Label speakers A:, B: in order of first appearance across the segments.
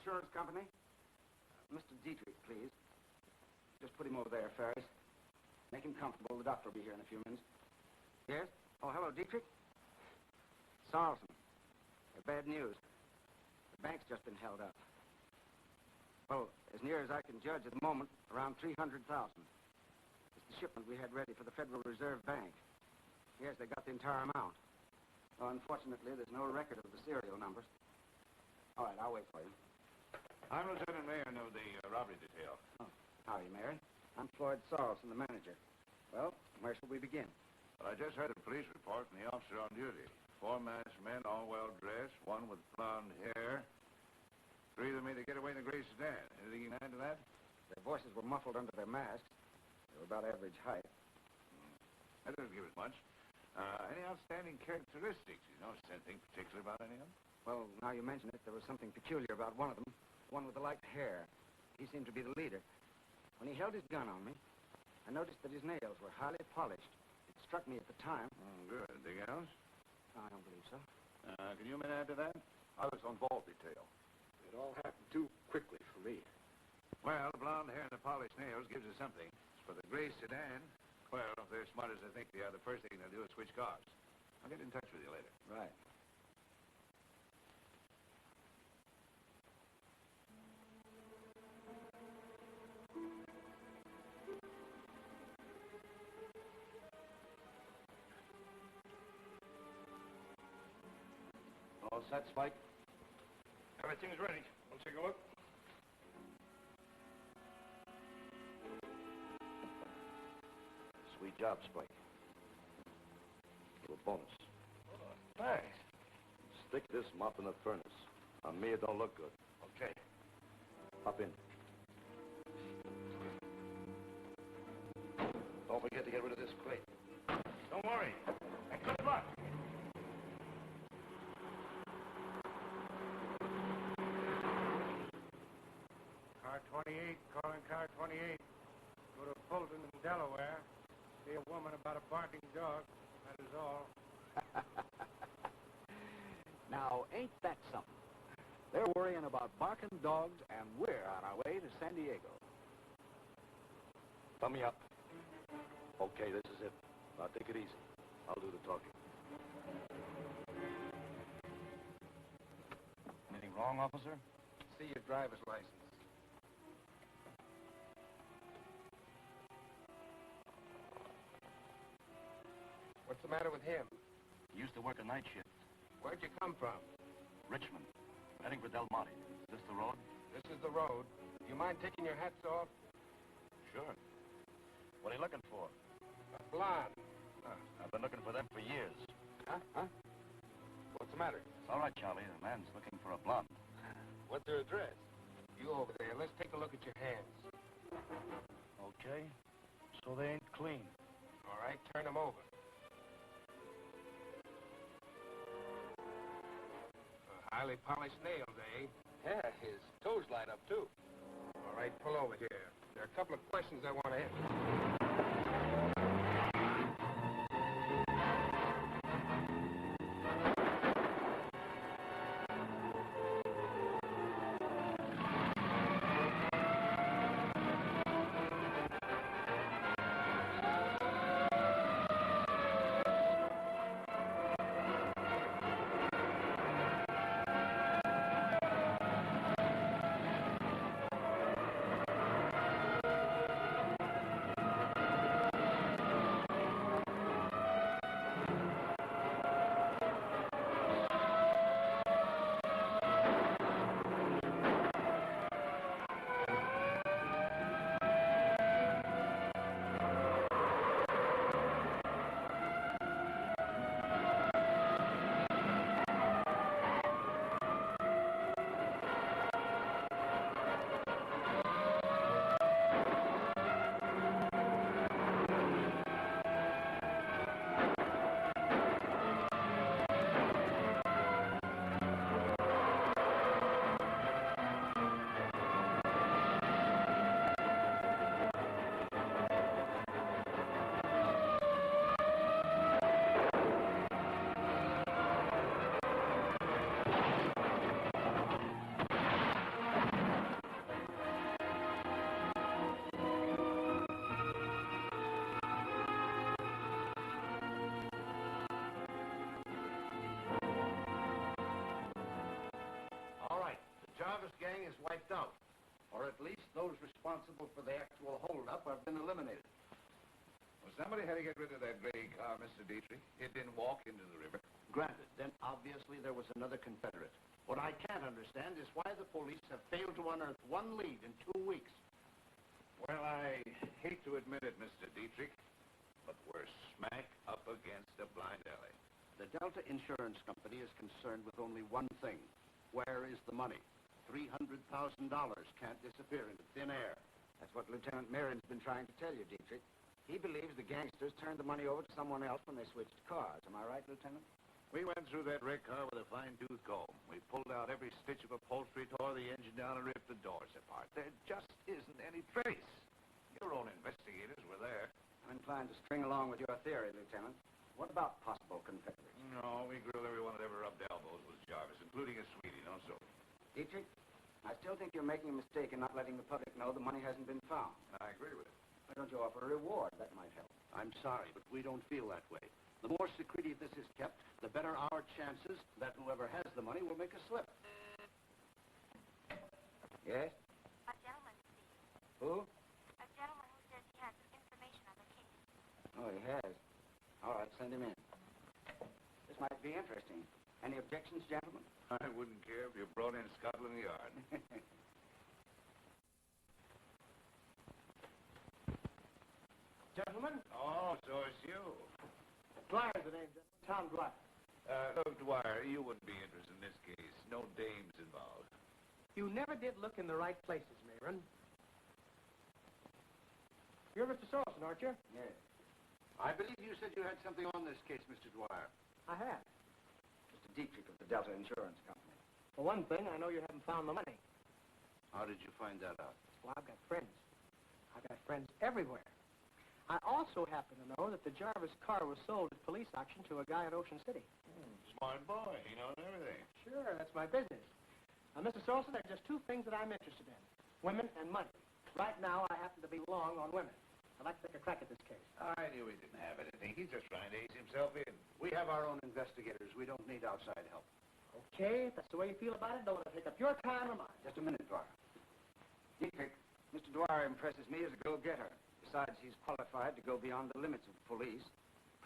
A: Insurance Company. Mr. Dietrich, please. Just put him over there, Ferris. Make him comfortable. The doctor will be here in a few minutes. Yes? Oh, hello, Dietrich. Sarlson. Bad news. The bank's just been held up. Well, as near as I can judge at the moment, around $300,000. It's the shipment we had ready for the Federal Reserve Bank. Yes, they got the entire amount. Well, unfortunately, there's no record of the serial numbers. All right, I'll wait for you.
B: I'm Lieutenant Mayor of the robbery detail.
A: Oh, how are you, Mary? I'm Floyd Sarlson, the manager. Well, where shall we begin?
B: Well, I just heard a police report from the officer on duty. 4 masked men, all well-dressed, one with blonde hair. 3 of them made a getaway in a gray sedan. Anything you can add to that?
A: Their voices were muffled under their masks. They were about average height.
B: That doesn't give us much. Any outstanding characteristics? You noticed anything particular about any of them?
A: Well, now you mention it, there was something peculiar about one of them. One with the light hair. He seemed to be the leader. When he held his gun on me, I noticed that his nails were highly polished. It struck me at the time.
B: Oh, good. Anything else?
A: No, I don't believe so.
B: Can you men add to that?
C: I was on vault detail. It all happened too quickly for me.
B: Well, the blonde hair and the polished nails gives us something. As for the gray sedan, well, if they're smart as I think they are, the first thing they'll do is switch cars. I'll get in touch with you later.
A: Right.
C: All set, Spike?
D: Everything's ready. Want to take a look?
C: Sweet job, Spike. Little bonus.
D: Thanks.
C: Stick this mop in the furnace. On me, it don't look good.
D: Okay.
C: Hop in. Don't forget to get rid of this crate.
D: Don't worry. And good luck.
E: Car 28, calling car 28. Go to Fulton in Delaware. See a woman about a barking dog. That is all.
F: Now, ain't that something? They're worrying about barking dogs, and we're on our way to San Diego.
C: Thumb me up. Okay, this is it. Now take it easy. I'll do the talking.
F: Anything wrong, officer?
A: See your driver's license. What's the matter with him?
F: He used to work a night shift.
A: Where'd you come from?
F: Richmond. Heading for Del Monte. Is this the road?
A: This is the road. Do you mind taking your hats off?
F: Sure. What are you looking for?
A: A blonde.
F: I've been looking for them for years.
A: Huh? What's the matter?
F: It's all right, Charlie. The man's looking for a blonde.
A: What's their address? You over there. Let's take a look at your hands.
F: Okay. So they ain't clean.
A: All right, turn them over. Highly polished nails, eh? Yeah, his toes light up, too. All right, pull over here. There are a couple of questions I want to ask.
F: Jarvis gang is wiped out. Or at least those responsible for the actual holdup have been eliminated.
B: Well, somebody had to get rid of that gray car, Mr. Dietrich. It didn't walk into the river.
F: Granted, then obviously there was another Confederate. What I can't understand is why the police have failed to unearth one lead in 2 weeks.
B: Well, I hate to admit it, Mr. Dietrich, but we're smack up against a blind alley.
F: The Delta Insurance Company is concerned with only one thing. Where is the money? $300,000 can't disappear into thin air.
A: That's what Lieutenant Merrin's been trying to tell you, Dietrich. He believes the gangsters turned the money over to someone else when they switched cars. Am I right, Lieutenant?
B: We went through that wrecked car with a fine-tooth comb. We pulled out every stitch of upholstery, tore the engine down, and ripped the doors apart. There just isn't any trace. Your own investigators were there.
A: I'm inclined to string along with your theory, Lieutenant. What about possible Confederates?
B: No, we grilled everyone that ever rubbed elbows with Jarvis, including a sweetie, no so.
A: Dietrich, I still think you're making a mistake in not letting the public know the money hasn't been found.
B: I agree with it.
A: Why don't you offer a reward? That might help.
F: I'm sorry, but we don't feel that way. The more secretive this is kept, the better our chances that whoever has the money will make a slip.
A: Yes?
G: A gentleman, please.
A: Who?
G: A gentleman who says he has information on the case.
A: Oh, he has. All right, send him in. This might be interesting. Any objections, gentlemen?
B: I wouldn't care if you brought in Scotland Yard.
E: Gentlemen,
B: Oh, so it's you.
E: Dwyer's the name, gentlemen. Tom Dwyer.
B: Look, Dwyer, you wouldn't be interested in this case. No dames involved.
E: You never did look in the right places, Mayron. You're Mr. Sorrelson, aren't you?
A: Yes.
F: I believe you said you had something on this case, Mr. Dwyer.
E: I have.
A: Mr. Dietrich of the Delta Insurance Company.
E: For one thing, I know you haven't found the money.
F: How did you find that out?
E: Well, I've got friends. I've got friends everywhere. I also happen to know that the Jarvis car was sold at police auction to a guy in Ocean City.
B: Smart boy. He knows everything.
E: Sure, that's my business. Now, Mr. Sorrelson, there are just two things that I'm interested in. Women and money. Right now, I happen to be long on women. I'd like to take a crack at this case.
B: I knew he didn't have anything. He's just trying to ease himself in.
F: We have our own investigators. We don't need outside help.
E: Okay, if that's the way you feel about it, don't want to take up your time or mine.
A: Just a minute, Dwyer. Dietrich, Mr. Dwyer impresses me as a go-getter. Besides, he's qualified to go beyond the limits of the police.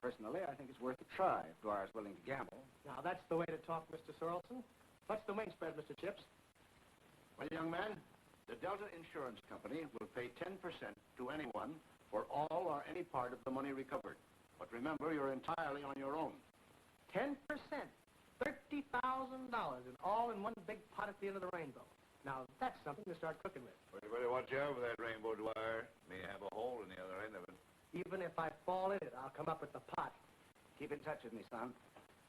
A: Personally, I think it's worth a try if Dwyer's willing to gamble.
E: Now, that's the way to talk, Mr. Sorrelson. What's the wing spread, Mr. Chips?
F: Well, young man, the Delta Insurance Company will pay 10% to anyone for all or any part of the money recovered. But remember, you're entirely on your own.
E: 10%. $30,000 and all in one big pot at the end of the rainbow. Now, that's something to start cooking with.
B: Well, you better watch out for that rainbow, Dwyer. May have a hole in the other end of it.
E: Even if I fall in it, I'll come up with the pot.
A: Keep in touch with me, son.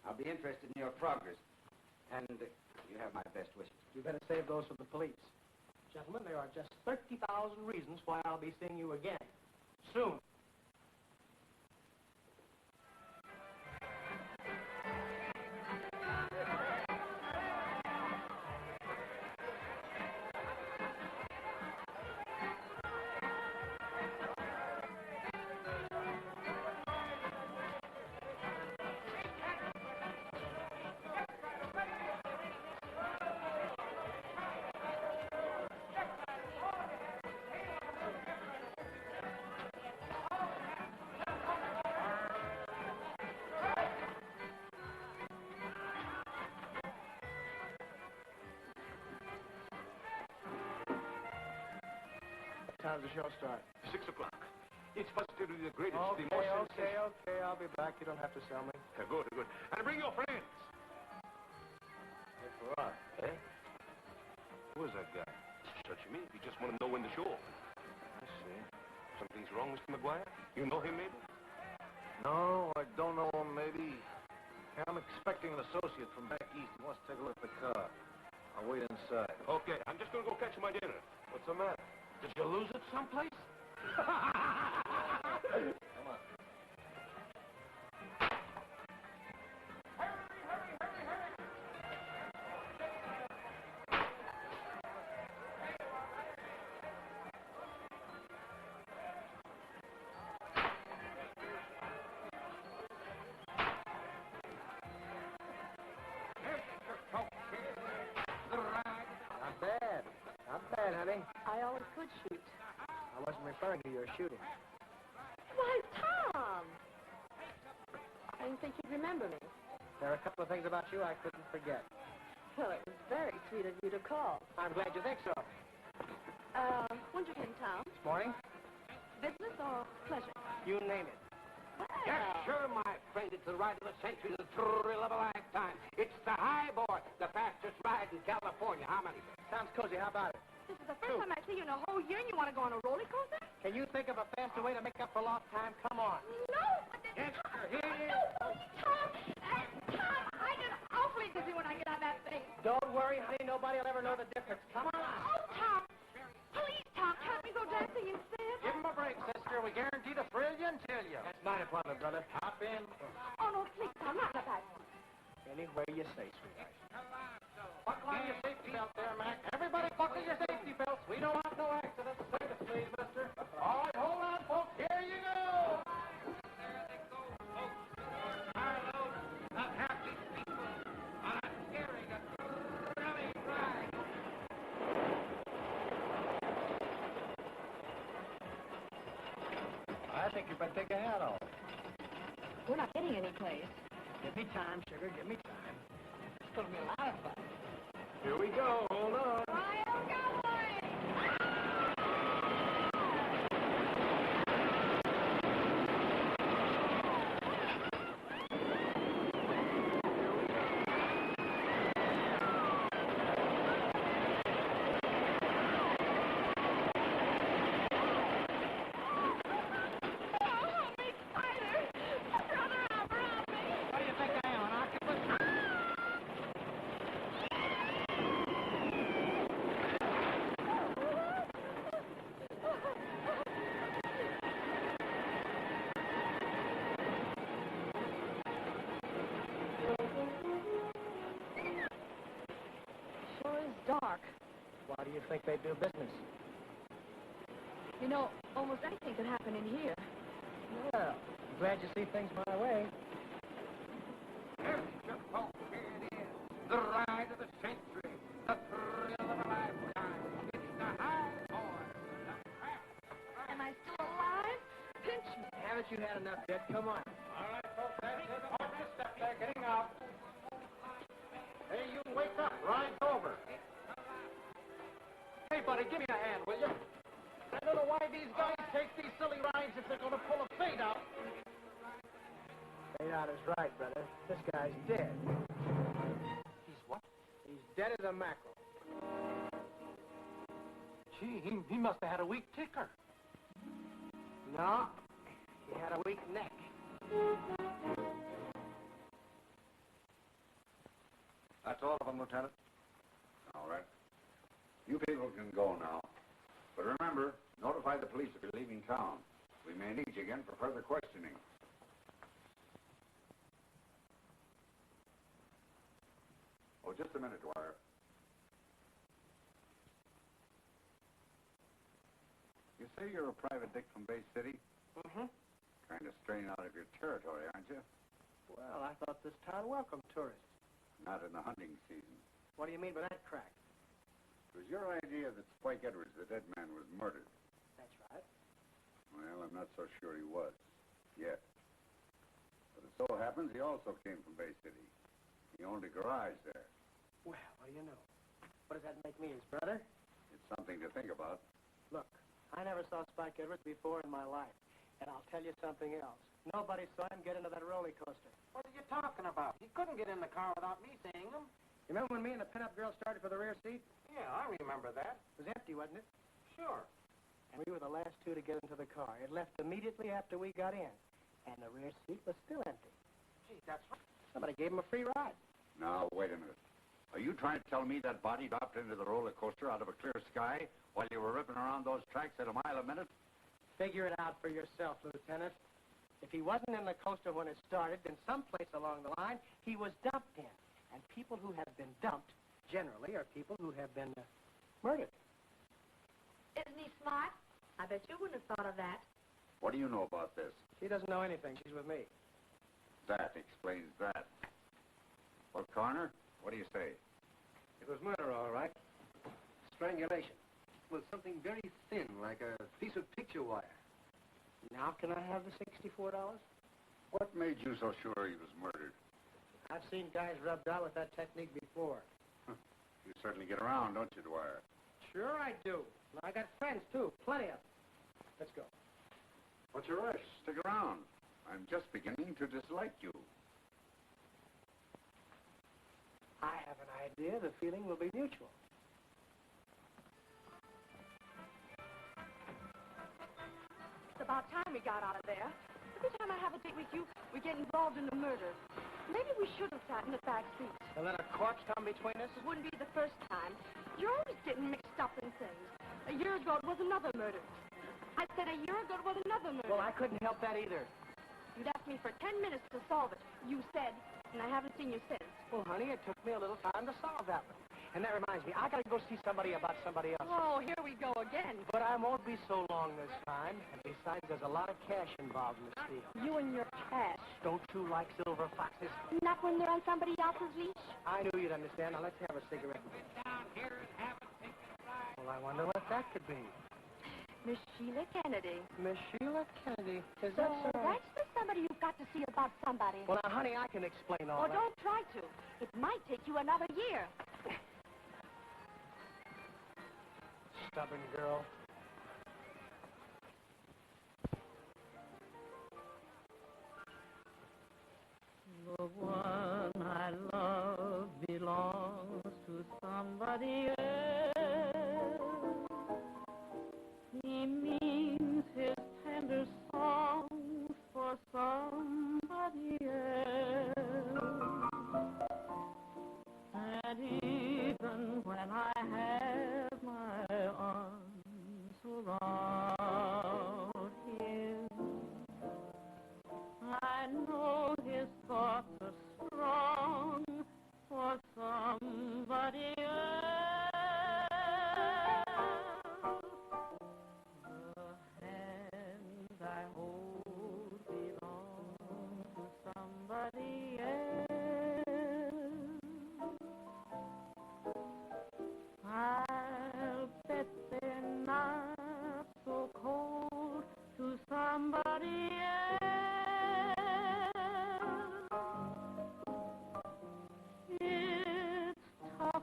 A: I'll be interested in your progress. And you have my best wishes.
E: You better save those for the police. Gentlemen, there are just 30,000 reasons why I'll be seeing you again. Soon. What time does the show start?
B: 6 o'clock. It's supposed to be the greatest, the most sensational.
E: Okay, I'll be back. You don't have to sell me.
B: Good, good. And bring your friends.
C: Hey, Farrar.
B: Eh?
C: Who is that guy?
D: Search me. He just want to know when the show opens.
C: I see.
D: Something's wrong, Mr. McGuire? You know him, maybe?
C: No, I don't know him, maybe. I'm expecting an associate from back east. He wants to take a look at the car. I'll wait inside.
D: Okay, I'm just going to go catch my dinner.
C: What's the matter?
D: Did you lose it someplace?
C: Come on.
F: Not bad.
H: right, honey.
I: I always could shoot.
H: I wasn't referring to your shooting.
I: Why, Tom! I didn't think you'd remember me.
H: There are a couple of things about you I couldn't forget.
I: Well, it was very sweet of you to call.
H: I'm glad you think so.
I: When'd you get in town?
H: This morning,
I: Business or pleasure?
H: you name it.
I: Well,
E: Sure, my friend, it's the ride of a century, the thrill of a lifetime. It's the highboy, the fastest ride in California. How many?
H: Sounds cozy. How about it?
I: this is the first time I see you in a whole year and you want to go on a roller coaster?
H: Can you think of a faster way to make up for lost time? Come on.
I: No!
H: Yes, sir. Here it is.
I: No, please, Tom! Tom, I get awfully dizzy when I get on that thing.
H: Don't worry, honey. Nobody will ever know the difference. Come on.
I: Oh, Tom! Please, Tom, can't we go dancing instead?
H: Give him a break, sister. We guarantee to thrill you and tell you. That's my appointment, brother. Hop in.
I: Oh, no, please, Tom, not like that.
H: Anywhere you say, sweetheart. Buckle on your safety belt there, Mac. Everybody buckle your safety belts. We don't want no accidents. Take us, please, mister. All right, hold on, folks. Here you go. I think you better take a hat off.
I: We're not getting any place.
H: Give me time, sugar. Give me time. It's going to be a lot of fun. Here we go. Hold on. What do you think I am, an octopus?
I: Sure is dark.
H: Why do you think they do business?
I: You know, almost anything could happen in here.
H: Well, I'm glad you see things my way.
E: The ride of the century, the thrill of a lifetime. It's the highboy, the fastest.
I: Am I still alive? Pinch me.
H: Haven't you had enough yet? Come on. All right, folks, that's it. Watch your step there, getting up. Hey, you wake up. Ride's over. Hey, buddy, give me a hand, will you? I don't know why these guys take these silly rides if they're going to pull a fade out. Fade out is right, brother. This guy's dead. He's what? He's dead as a mackerel. Gee, he must have had a weak ticker. No, he had a weak neck.
F: That's all of them, Lieutenant? All right. You people can go now. But remember, notify the police if you're leaving town. We may need you again for further questioning. Oh, just a minute, Dwyer. You say you're a private dick from Bay City?
H: Mm-hmm.
F: Kind of straying out of your territory, aren't you?
H: Well, I thought this town welcomed tourists.
F: Not in the hunting season.
H: What do you mean by that crack?
F: It was your idea that Spike Edwards, the dead man, was murdered.
H: That's right.
F: Well, I'm not so sure he was. Yet. But it so happens he also came from Bay City. He owned a garage there.
H: Well, what do you know? What does that make me, his brother?
F: It's something to think about.
H: Look, I never saw Spike Edwards before in my life. And I'll tell you something else. Nobody saw him get into that roller coaster.
E: What are you talking about? He couldn't get in the car without me seeing him.
H: You remember when me and the pinup girl started for the rear seat?
E: Yeah, I remember that.
H: It was empty, wasn't it?
E: Sure.
H: And we were the last two to get into the car. It left immediately after we got in. And the rear seat was still empty.
E: Gee, that's right.
H: Somebody gave him a free ride.
F: Now, wait a minute. Are you trying to tell me that body dropped into the roller coaster out of a clear sky while you were ripping around those tracks at a mile a minute?
H: Figure it out for yourself, Lieutenant. If he wasn't in the coaster when it started, then someplace along the line, he was dumped in. And people who have been dumped, generally, are people who have been murdered.
I: Isn't he smart? I bet you wouldn't have thought of that.
F: What do you know about this?
H: She doesn't know anything. She's with me.
F: That explains that. Well, Coroner, what do you say?
C: It was murder, all right. Strangulation.
E: with something very thin, like a piece of picture wire.
H: Now can I have the $64?
F: What made you so sure he was murdered?
H: I've seen guys rubbed out with that technique before.
F: You certainly get around, don't you, Dwyer?
H: Sure I do. And I got friends, too. Plenty of them. Let's go.
F: What's your rush? Stick around. I'm just beginning to dislike you.
H: I have an idea the feeling will be mutual.
I: It's about time we got out of there. Every time I have a date with you, we get involved in a murder. Maybe we should have sat in the back seat.
H: And then a corpse come between us?
I: It wouldn't be the first time. You're always getting mixed up in things. A year ago, it was another murder. I said a year ago, it was another murder.
H: Well, I couldn't help that either.
I: You'd asked me for 10 minutes to solve it. You said, and I haven't seen you since.
H: Well, honey, it took me a little time to solve that one. And that reminds me, I gotta go see somebody about somebody else.
I: Oh, here we go again.
H: But I won't be so long this time. And besides, there's a lot of cash involved in the steal.
I: You and your cash.
H: Don't you like silver foxes?
I: Not when they're on somebody else's leash.
H: I knew you'd understand. Now, let's have a cigarette.
E: Down here and have a think of the ride.
H: Well, I wonder what that could be.
I: Miss Sheila Kennedy.
H: Miss Sheila Kennedy. Is
I: So
H: that so?
I: that's the somebody you've got to see about somebody.
H: Well, now, honey, I can explain all
I: Oh,
H: that.
I: don't try to. It might take you another year.
H: Stubborn girl.
J: The one I love belongs to somebody else. He means his tender songs for somebody else. And even when I have my arms around him, I know his thoughts are strong for somebody else. The hand I hold belongs to somebody else. I'll bet they're not so cold to somebody else. It's tough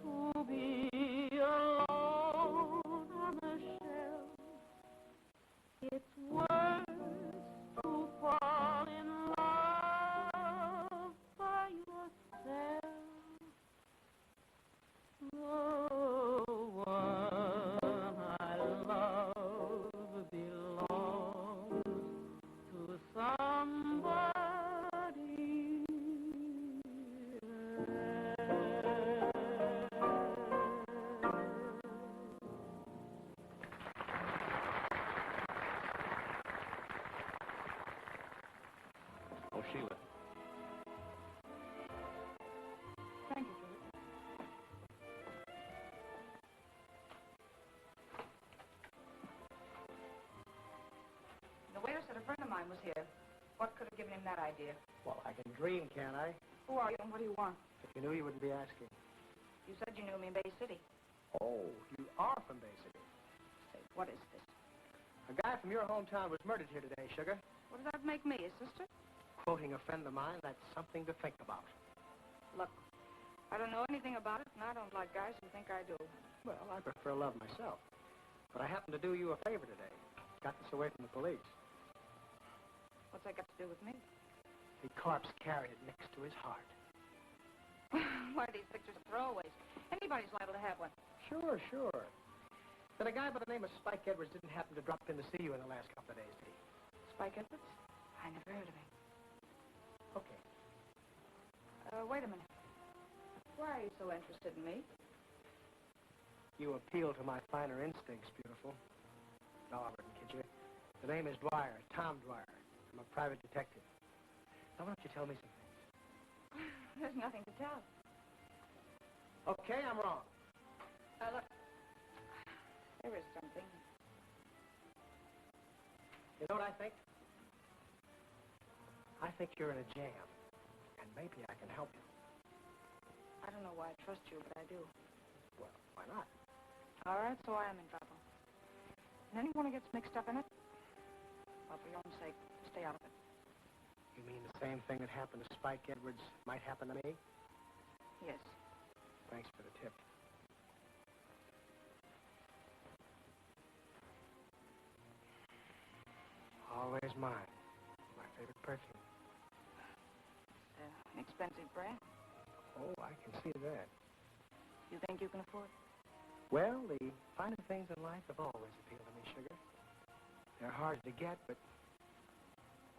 J: to be alone on a shelf. It's worse to fall in love by yourself. The one I love belongs to somebody
B: Oh, Sheila.
I: Thank you, Philip. The waiter said a friend of mine was here. What could have given him that idea?
H: Well, I can dream, can't I?
I: Who are you and what do you want?
H: If you knew, you wouldn't be asking.
I: You said you knew me in Bay City.
H: Oh, you are from Bay City.
I: Say, what is this?
H: A guy from your hometown was murdered here today, Sugar.
I: What does that make me, a sister?
H: Quoting a friend of mine, that's something to think about.
I: Look, I don't know anything about it, and I don't like guys who think I do.
H: Well, I prefer love myself. But I happen to do you a favor today. Got this away from the police.
I: What's that got to do with me?
H: The corpse carried it next to his heart.
I: Why, these pictures are throwaways. Anybody's liable to have one.
H: Sure. Then a guy by the name of Spike Edwards didn't happen to drop in to see you in the last couple of days, did he?
I: Spike Edwards? I never heard of him.
H: Okay.
I: Wait a minute. Why are you so interested in me?
H: You appeal to my finer instincts, beautiful. No, I wouldn't kid you. The name is Dwyer, Tom Dwyer. I'm a private detective. Now, why don't you tell me some things?
I: There's nothing to tell.
H: Okay, I'm wrong.
I: Look. There is something.
H: You know what I think? I think you're in a jam. And maybe I can help you.
I: I don't know why I trust you, but I do.
H: Well, why not?
I: All right, so I am in trouble. And anyone who gets mixed up in it, well, for your own sake, stay out of it.
H: You mean the same thing that happened to Spike Edwards might happen to me?
I: Yes.
H: Thanks for the tip. Always mine. My favorite perfume.
I: An expensive brand.
H: Oh, I can see that.
I: You think you can afford it?
H: Well, the finer things in life have always appealed to me, Sugar. They're hard to get, but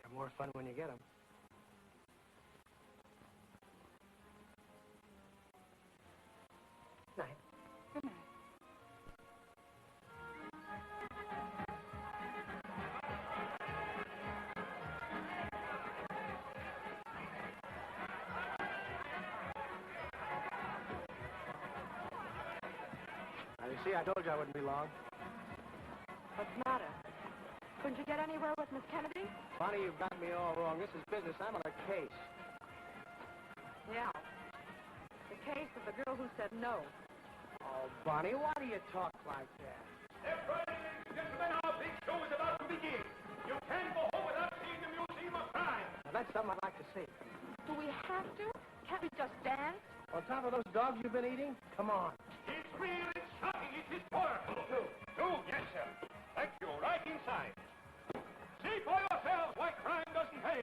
H: they're more fun when you get them. Night.
I: Good night.
H: Now, you see, I told you I wouldn't be long.
I: What's the matter? Couldn't you get anywhere with Miss Kennedy?
H: Bonnie, you've got me all wrong. This is business. I'm on a case.
I: Yeah. The case of the girl who said no.
H: Oh, Bonnie, why do you talk like that?
D: Step right in, ladies and gentlemen. Our big show is about to begin. You can't go home without seeing the Museum of Crime.
H: Now, that's something I'd like to see.
I: Do we have to? Can't we just dance?
H: On top of those dogs you've been eating? Come on.
D: It's real, it's shocking, it is powerful. Two, yes, sir. Thank you, right inside. See for yourselves why crime doesn't pay.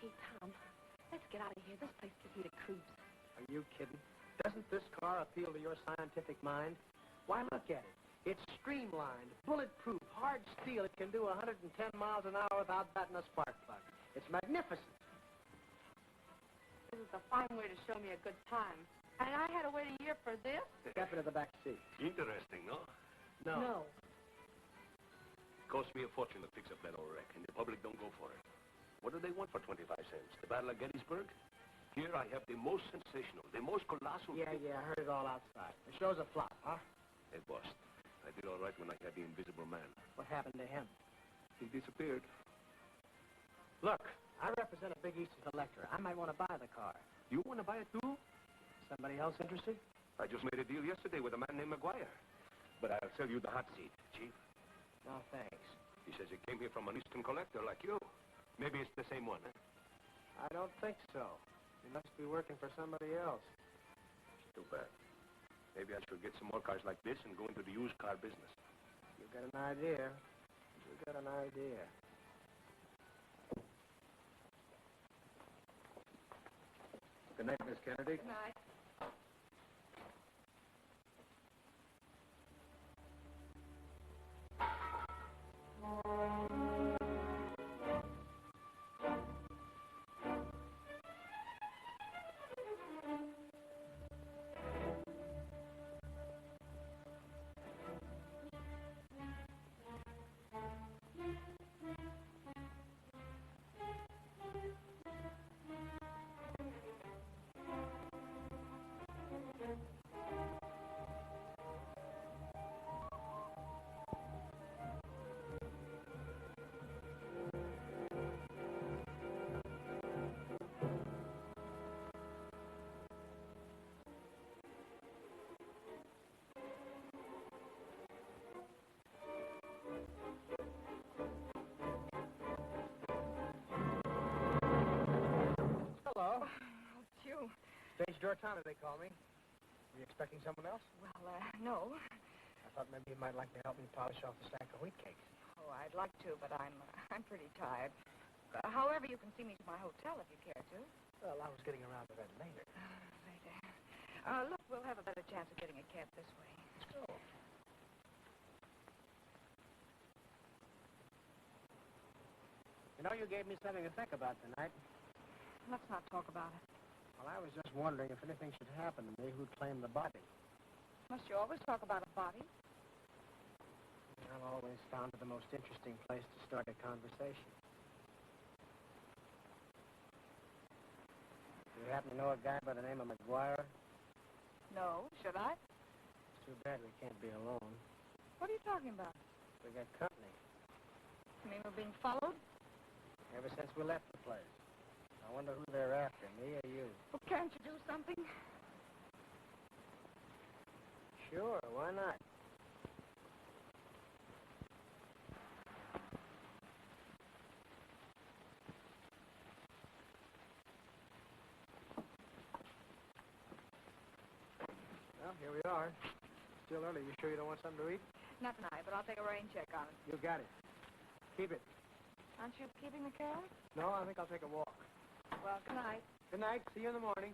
I: Hey, Tom, let's get out of here. This place gives me the creeps.
H: Are you kidding? Doesn't this car appeal to your scientific mind? Why, look at it. It's streamlined, bulletproof, hard steel. It can do 110 miles an hour without batting a spark plug. It's magnificent.
I: This is a fine way to show me a good time. And I had to wait a year for this?
H: Step into the back seat.
D: Interesting, no?
H: No.
D: Cost me a fortune to fix up that old wreck, and the public don't go for it. What do they want for 25 cents? The Battle of Gettysburg? Here I have the most sensational, the most colossal...
H: Yeah, I heard it all outside. The show's a flop, huh?
D: It bust. I did all right when I had the Invisible Man.
H: What happened to him?
D: He disappeared.
H: Look, I represent a Big East collector. I might want to buy the car.
D: You want to buy it too?
H: Somebody else interested?
D: I just made a deal yesterday with a man named McGuire. But I'll sell you the hot seat, Chief.
H: No, thanks.
D: He says he came here from an Eastern collector like you. Maybe it's the same one, eh?
H: I don't think so. He must be working for somebody else.
D: Too bad. Maybe I should get some more cars like this and go into the used car business.
H: You got an idea. You got an idea.
F: Good night, Miss Kennedy.
I: Good night.
H: Hello.
I: It's you.
H: Stage door Tommy, they call me. Were you expecting someone else?
I: Well, no.
H: I thought maybe you might like to help me polish off the stack of wheat cakes.
I: Oh, I'd like to, but I'm pretty tired. However, you can see me to my hotel if you care to.
H: Well, I was getting around to that later.
I: Later. Look, we'll have a better chance of getting a cab this way.
H: Oh. You know, you gave me something to think about tonight.
I: Let's not talk about it.
H: Well, I was just wondering if anything should happen to me, who'd claim the body.
I: Must you always talk about a body?
H: I've always found it the most interesting place to start a conversation. Do you happen to know a guy by the name of McGuire?
I: No, should I?
H: It's too bad we can't be alone.
I: What are you talking about?
H: We got company.
I: You mean we're being followed?
H: Ever since we left the place. I wonder who they're after, me or you.
I: Well, can't you do something?
H: Sure, why not? Well, here we are. Still early. You sure you don't want something to eat?
I: Not tonight, but I'll take a rain check on it.
H: You got it. Keep it.
I: Aren't you keeping the car?
H: No, I think I'll take a walk.
I: Well, good night.
H: Good night. See you in the morning.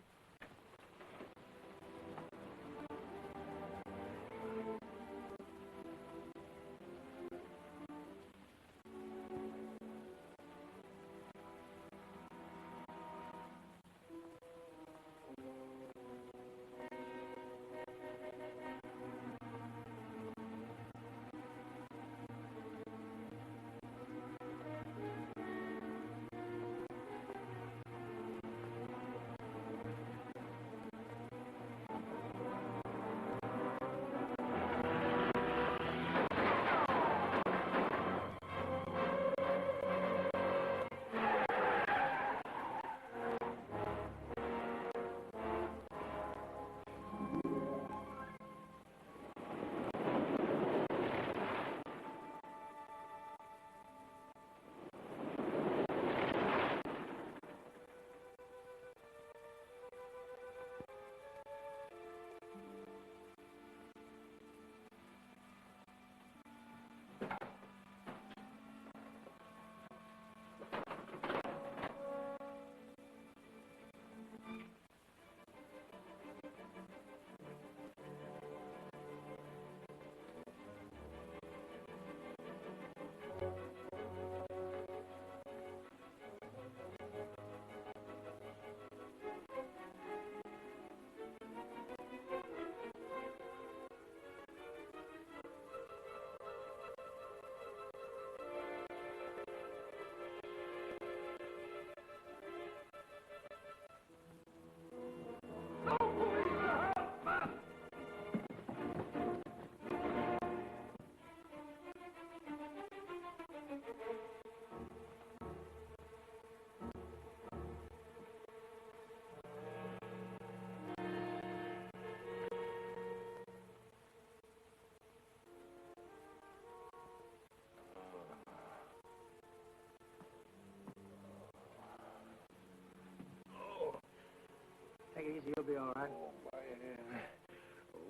H: Take it easy. You'll be all right.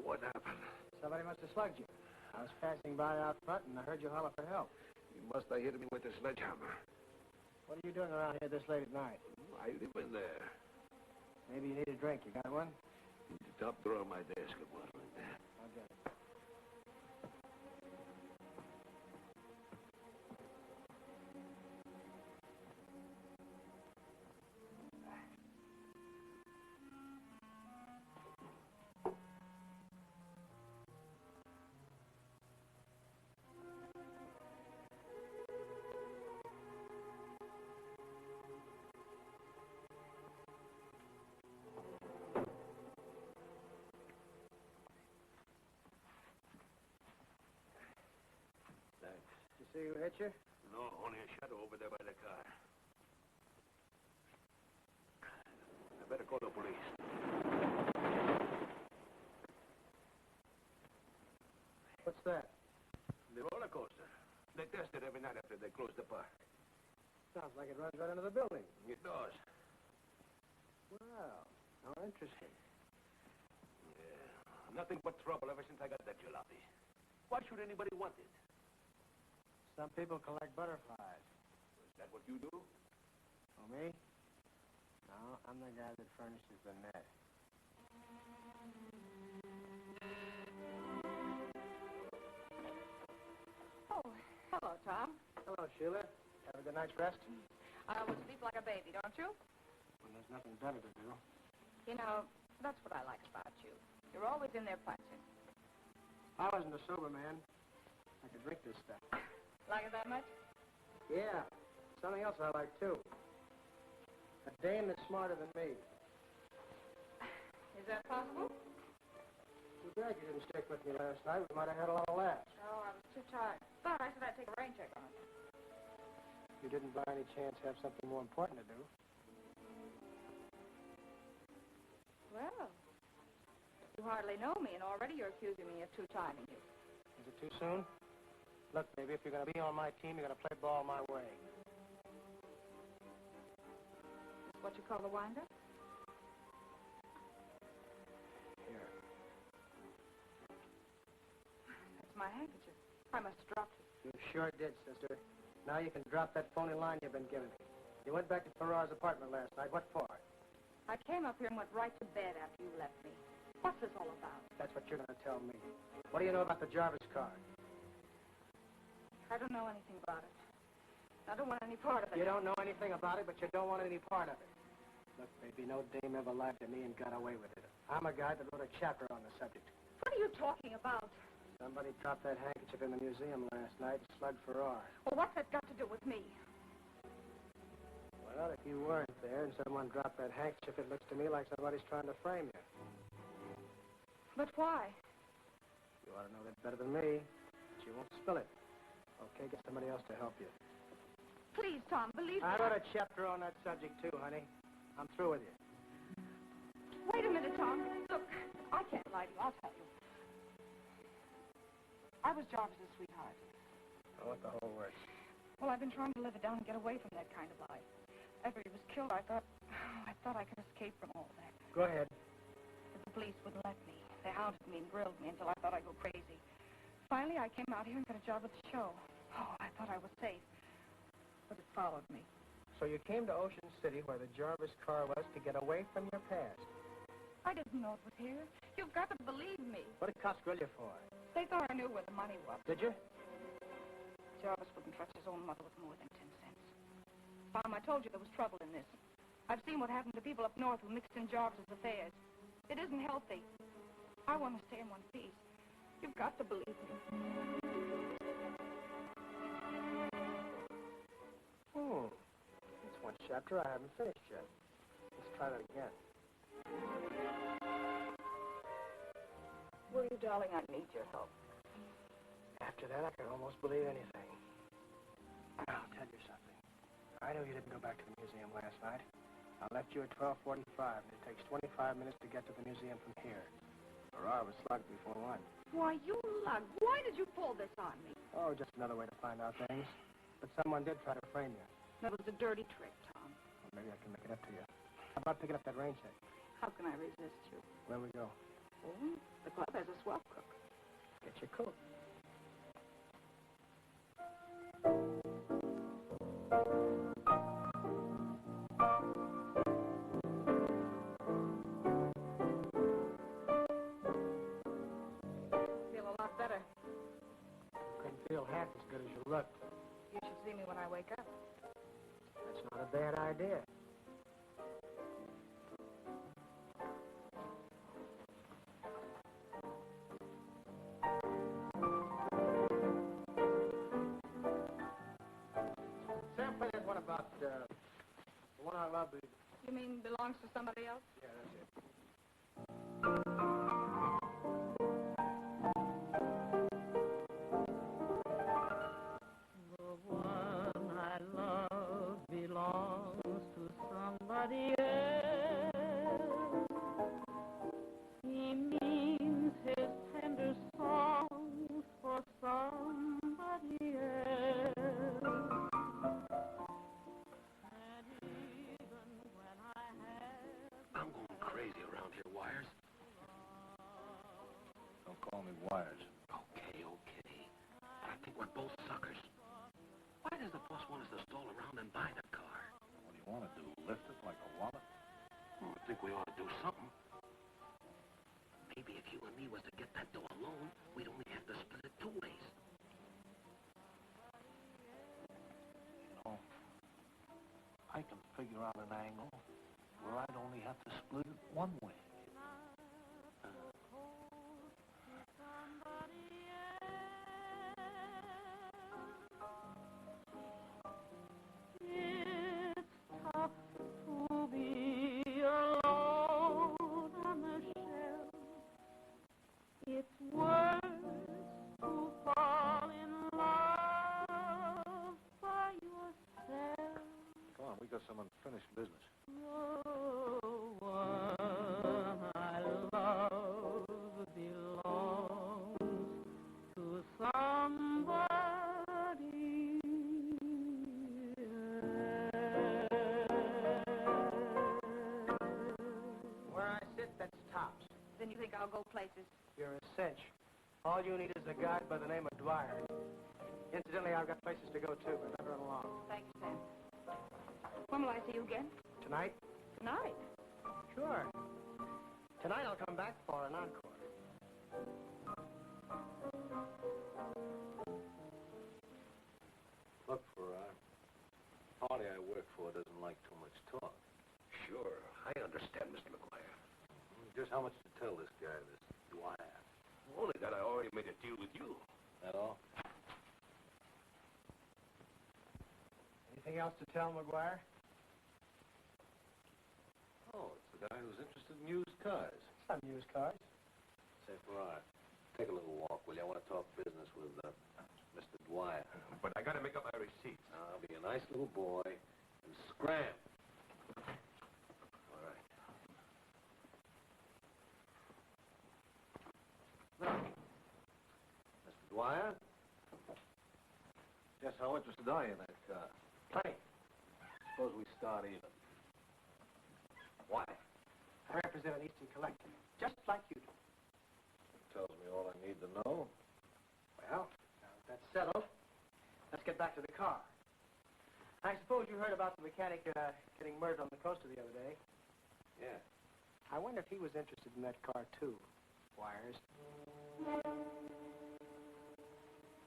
D: What happened?
H: Somebody must have slugged you. I was passing by out front, and I heard you holler for help.
D: You must have hit me with a sledgehammer.
H: What are you doing around here this late at night?
D: I live in there.
H: Maybe you need a drink. You got one?
D: In the top drawer of my desk, a bottle in there.
H: I'll get it.
D: Thanks.
H: You see who hit you?
D: No, only a shadow over there by the car. I better call the police.
H: What's that?
D: The roller coaster. They test it every night after they close the park.
H: Sounds like it runs right into the building.
D: It does.
H: Wow. How interesting.
D: Yeah. Nothing but trouble ever since I got that jalopy. Why should anybody want it?
H: Some people collect butterflies.
D: Is that what you do?
H: Oh, me? No, I'm the guy that furnishes the net.
I: Oh, hello, Tom.
H: Hello, Sheila. Have a good night's rest?
I: I always sleep like a baby, don't you?
H: When there's nothing better to do.
I: You know, that's what I like about you. You're always in there punching.
H: I wasn't a sober man. I could drink this stuff.
I: Like it that much?
H: Yeah. Something else I like, too. A dame that's smarter than me.
I: Is that possible?
H: Too bad you didn't stick with me last night. We might have had a lot of laughs.
I: Oh, I was too tired. But I said I'd take a rain check on it.
H: You didn't by any chance have something more important to do?
I: Well, you hardly know me, and already you're accusing me of two-timing you.
H: Is it too soon? Look, baby, if you're going to be on my team, you're going to play ball my way.
I: Is what you call the wind-up?
H: Here.
I: That's my handkerchief. I must have dropped it.
H: You sure did, sister. Now you can drop that phony line you've been giving me. You went back to Farrar's apartment last night. What for?
I: I came up here and went right to bed after you left me. What's this all about?
H: That's what you're going to tell me. What do you know about the Jarvis car?
I: I don't know anything about it. I don't want any part of it.
H: You don't know anything about it, but you don't want any part of it. Look, baby, no dame ever lied to me and got away with it. I'm a guy that wrote a chapter on the subject.
I: What are you talking about?
H: Somebody dropped that handkerchief in the museum last night and slugged Farrar.
I: Well, what's that got to do with me?
H: Well, if you weren't there and someone dropped that handkerchief, it looks to me like somebody's trying to frame you.
I: But why?
H: You ought to know that better than me, but you won't spill it. Okay, get somebody else to help you.
I: Please, Tom, believe me.
H: I wrote a chapter on that subject, too, honey. I'm through with you.
I: Wait a minute, Tom. Look, I can't lie to you. I'll tell you. I was Jarvis's sweetheart.
H: Oh, what the whole works?
I: Well, I've been trying to live it down and get away from that kind of life. After he was killed, I thought I could escape from all that.
H: Go ahead.
I: But the police wouldn't let me. They hounded me and grilled me until I thought I'd go crazy. Finally, I came out here and got a job at the show. Oh, I thought I was safe. But it followed me.
H: So you came to Ocean City, where the Jarvis car was, to get away from your past.
I: I didn't know it was here. You've got to believe me.
H: What did cops grill you for?
I: They thought I knew where the money was.
H: Did you?
I: Jarvis wouldn't trust his own mother with more than 10 cents. Tom, I told you there was trouble in this. I've seen what happened to people up north who mixed in Jarvis's affairs. It isn't healthy. I want to stay in one piece. You've got to believe me.
H: That's one chapter I haven't finished yet. Let's try that again.
I: Will you, darling? I need your help.
H: After that, I can almost believe anything. I'll tell you something. I know you didn't go back to the museum last night. I left you at 12:45, and it takes 25 minutes to get to the museum from here. Farrar was slugged before lunch.
I: Why, you lug. Why did you pull this on me?
H: Oh, just another way to find out things. But someone did try to frame you.
I: That was a dirty trick, Tom.
H: Well, maybe I can make it up to you. How about picking up that rain check?
I: How can I resist you?
H: Where we go?
I: Oh, the club has a swell cook.
H: Get your coat.
I: Feel a lot better.
H: Couldn't feel half as good as you looked.
I: You should see me when I wake up.
H: That's not a bad idea. Sam, play that one about, the one I love.
I: You mean belongs to somebody else?
H: Yeah, that's it.
J: The one I love belongs to somebody else. He means his tender songs for somebody else. And even when I have
D: I'm going crazy around here, Wires.
C: Don't call me Wires.
D: Okay. But I think we're both suckers. Why does the boss want us to stall around and buy the car?
C: What do you want to do? Lift it like a wallet?
D: I think we ought to do something. Maybe if you and me was to get that dough alone, we'd only have to split it 2 ways.
C: You know, I can figure out an angle where I'd only have to split it 1 way.
J: It's tough to be alone on the shelf
C: got some unfinished business.
J: The one I love belongs to somebody
H: Where I sit, that's tops.
I: Then you think I'll go places?
H: You're a cinch. All you need is a guide by the name of Dwyer. Incidentally, I've got places to go, too, but better run along.
I: Thank you, Sam. When will I see you again?
H: Tonight?
I: Tonight.
H: Sure. Tonight I'll come back for an encore.
C: Look, Farrar, the party I work for doesn't like too much talk.
D: Sure, I understand, Mr. McGuire.
C: Just how much to tell this guy, this Dwyer?
D: Only that I already made a deal with you.
C: That all?
H: Anything else to tell, McGuire?
C: Oh, it's the guy who's interested in used cars.
H: Some used cars.
C: Say, Farrar, take a little walk, will you? I want to talk business with Mr. Dwyer.
D: But I gotta make up my receipts.
C: Now, be a nice little boy and scram. All right. Now, Mr. Dwyer? Just how interested are you in that car?
H: Plenty.
C: Suppose we start even. Why?
H: I represent an Eastern collector, just like you do.
C: Tells me all I need to know.
H: Well, now that that's settled, let's get back to the car. I suppose you heard about the mechanic getting murdered on the coaster the other day.
C: Yeah.
H: I wonder if he was interested in that car, too. Wires.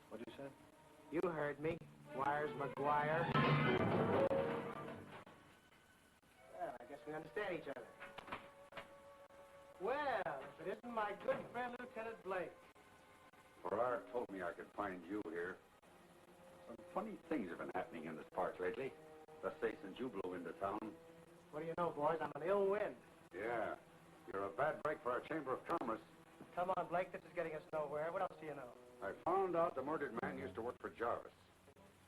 C: What'd you say?
H: You heard me. Wires McGuire. Well, I guess we understand each other. Well, if it isn't my good friend, Lieutenant Blake.
A: Farrar told me I could find you here. Some funny things have been happening in this park lately. Let's say since you blew into town.
H: What do you know, boys? I'm an ill wind.
A: Yeah. You're a bad break for our Chamber of Commerce.
H: Come on, Blake. This is getting us nowhere. What else do you know?
A: I found out the murdered man used to work for Jarvis.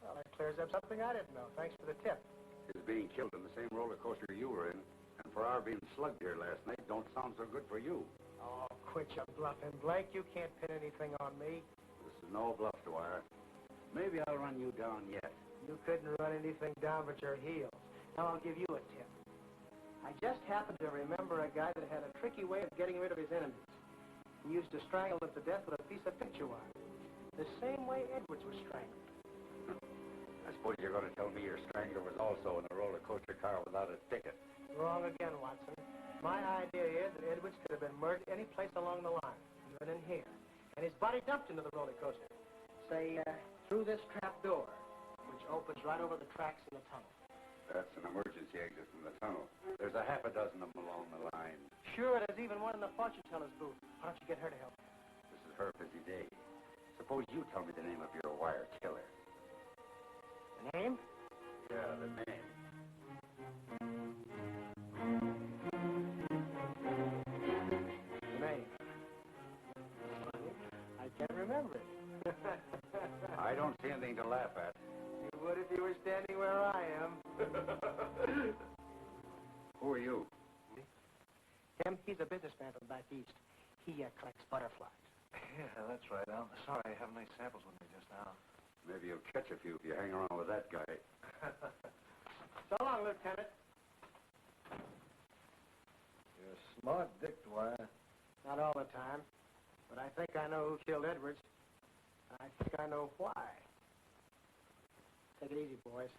H: Well, that clears up something I didn't know. Thanks for the tip.
A: His being killed in the same roller coaster you were in, and Farrar being slugged here last night don't sound so good for you.
H: Oh, quit your bluffing, Blake. You can't pin anything on me.
A: This is no bluff, Dwyer. Maybe I'll run you down yet.
H: You couldn't run anything down but your heels. Now I'll give you a tip. I just happened to remember a guy that had a tricky way of getting rid of his enemies. He used to strangle them to death with a piece of picture wire. The same way Edwards was strangled.
A: I suppose you're going to tell me your strangler was also in a roller coaster car without a ticket.
H: Wrong again, Watson. My idea is that Edwards could have been murdered any place along the line, even in here. And his body dumped into the roller coaster. Say, through this trap door, which opens right over the tracks in the tunnel.
A: That's an emergency exit from the tunnel. There's a half a dozen of them along the line.
H: Sure, there's even one in the fortune teller's booth. Why don't you get her to help?
A: This is her busy day. Suppose you tell me the name of your wire killer.
H: The name?
A: Yeah, the name.
H: The name. Funny. I can't remember it.
A: I don't see anything to laugh at.
H: You would if you were standing where I am.
A: Who are you?
H: Him? He's a businessman from back east. He collects butterflies.
C: Yeah, that's right, Al. Sorry, I have any samples with me just now.
A: Maybe you'll catch a few if you hang around with that guy.
H: So long, Lieutenant.
C: You're a smart dick, Dwyer.
H: Not all the time. But I think I know who killed Edwards. I think I know why. Take it easy, boys.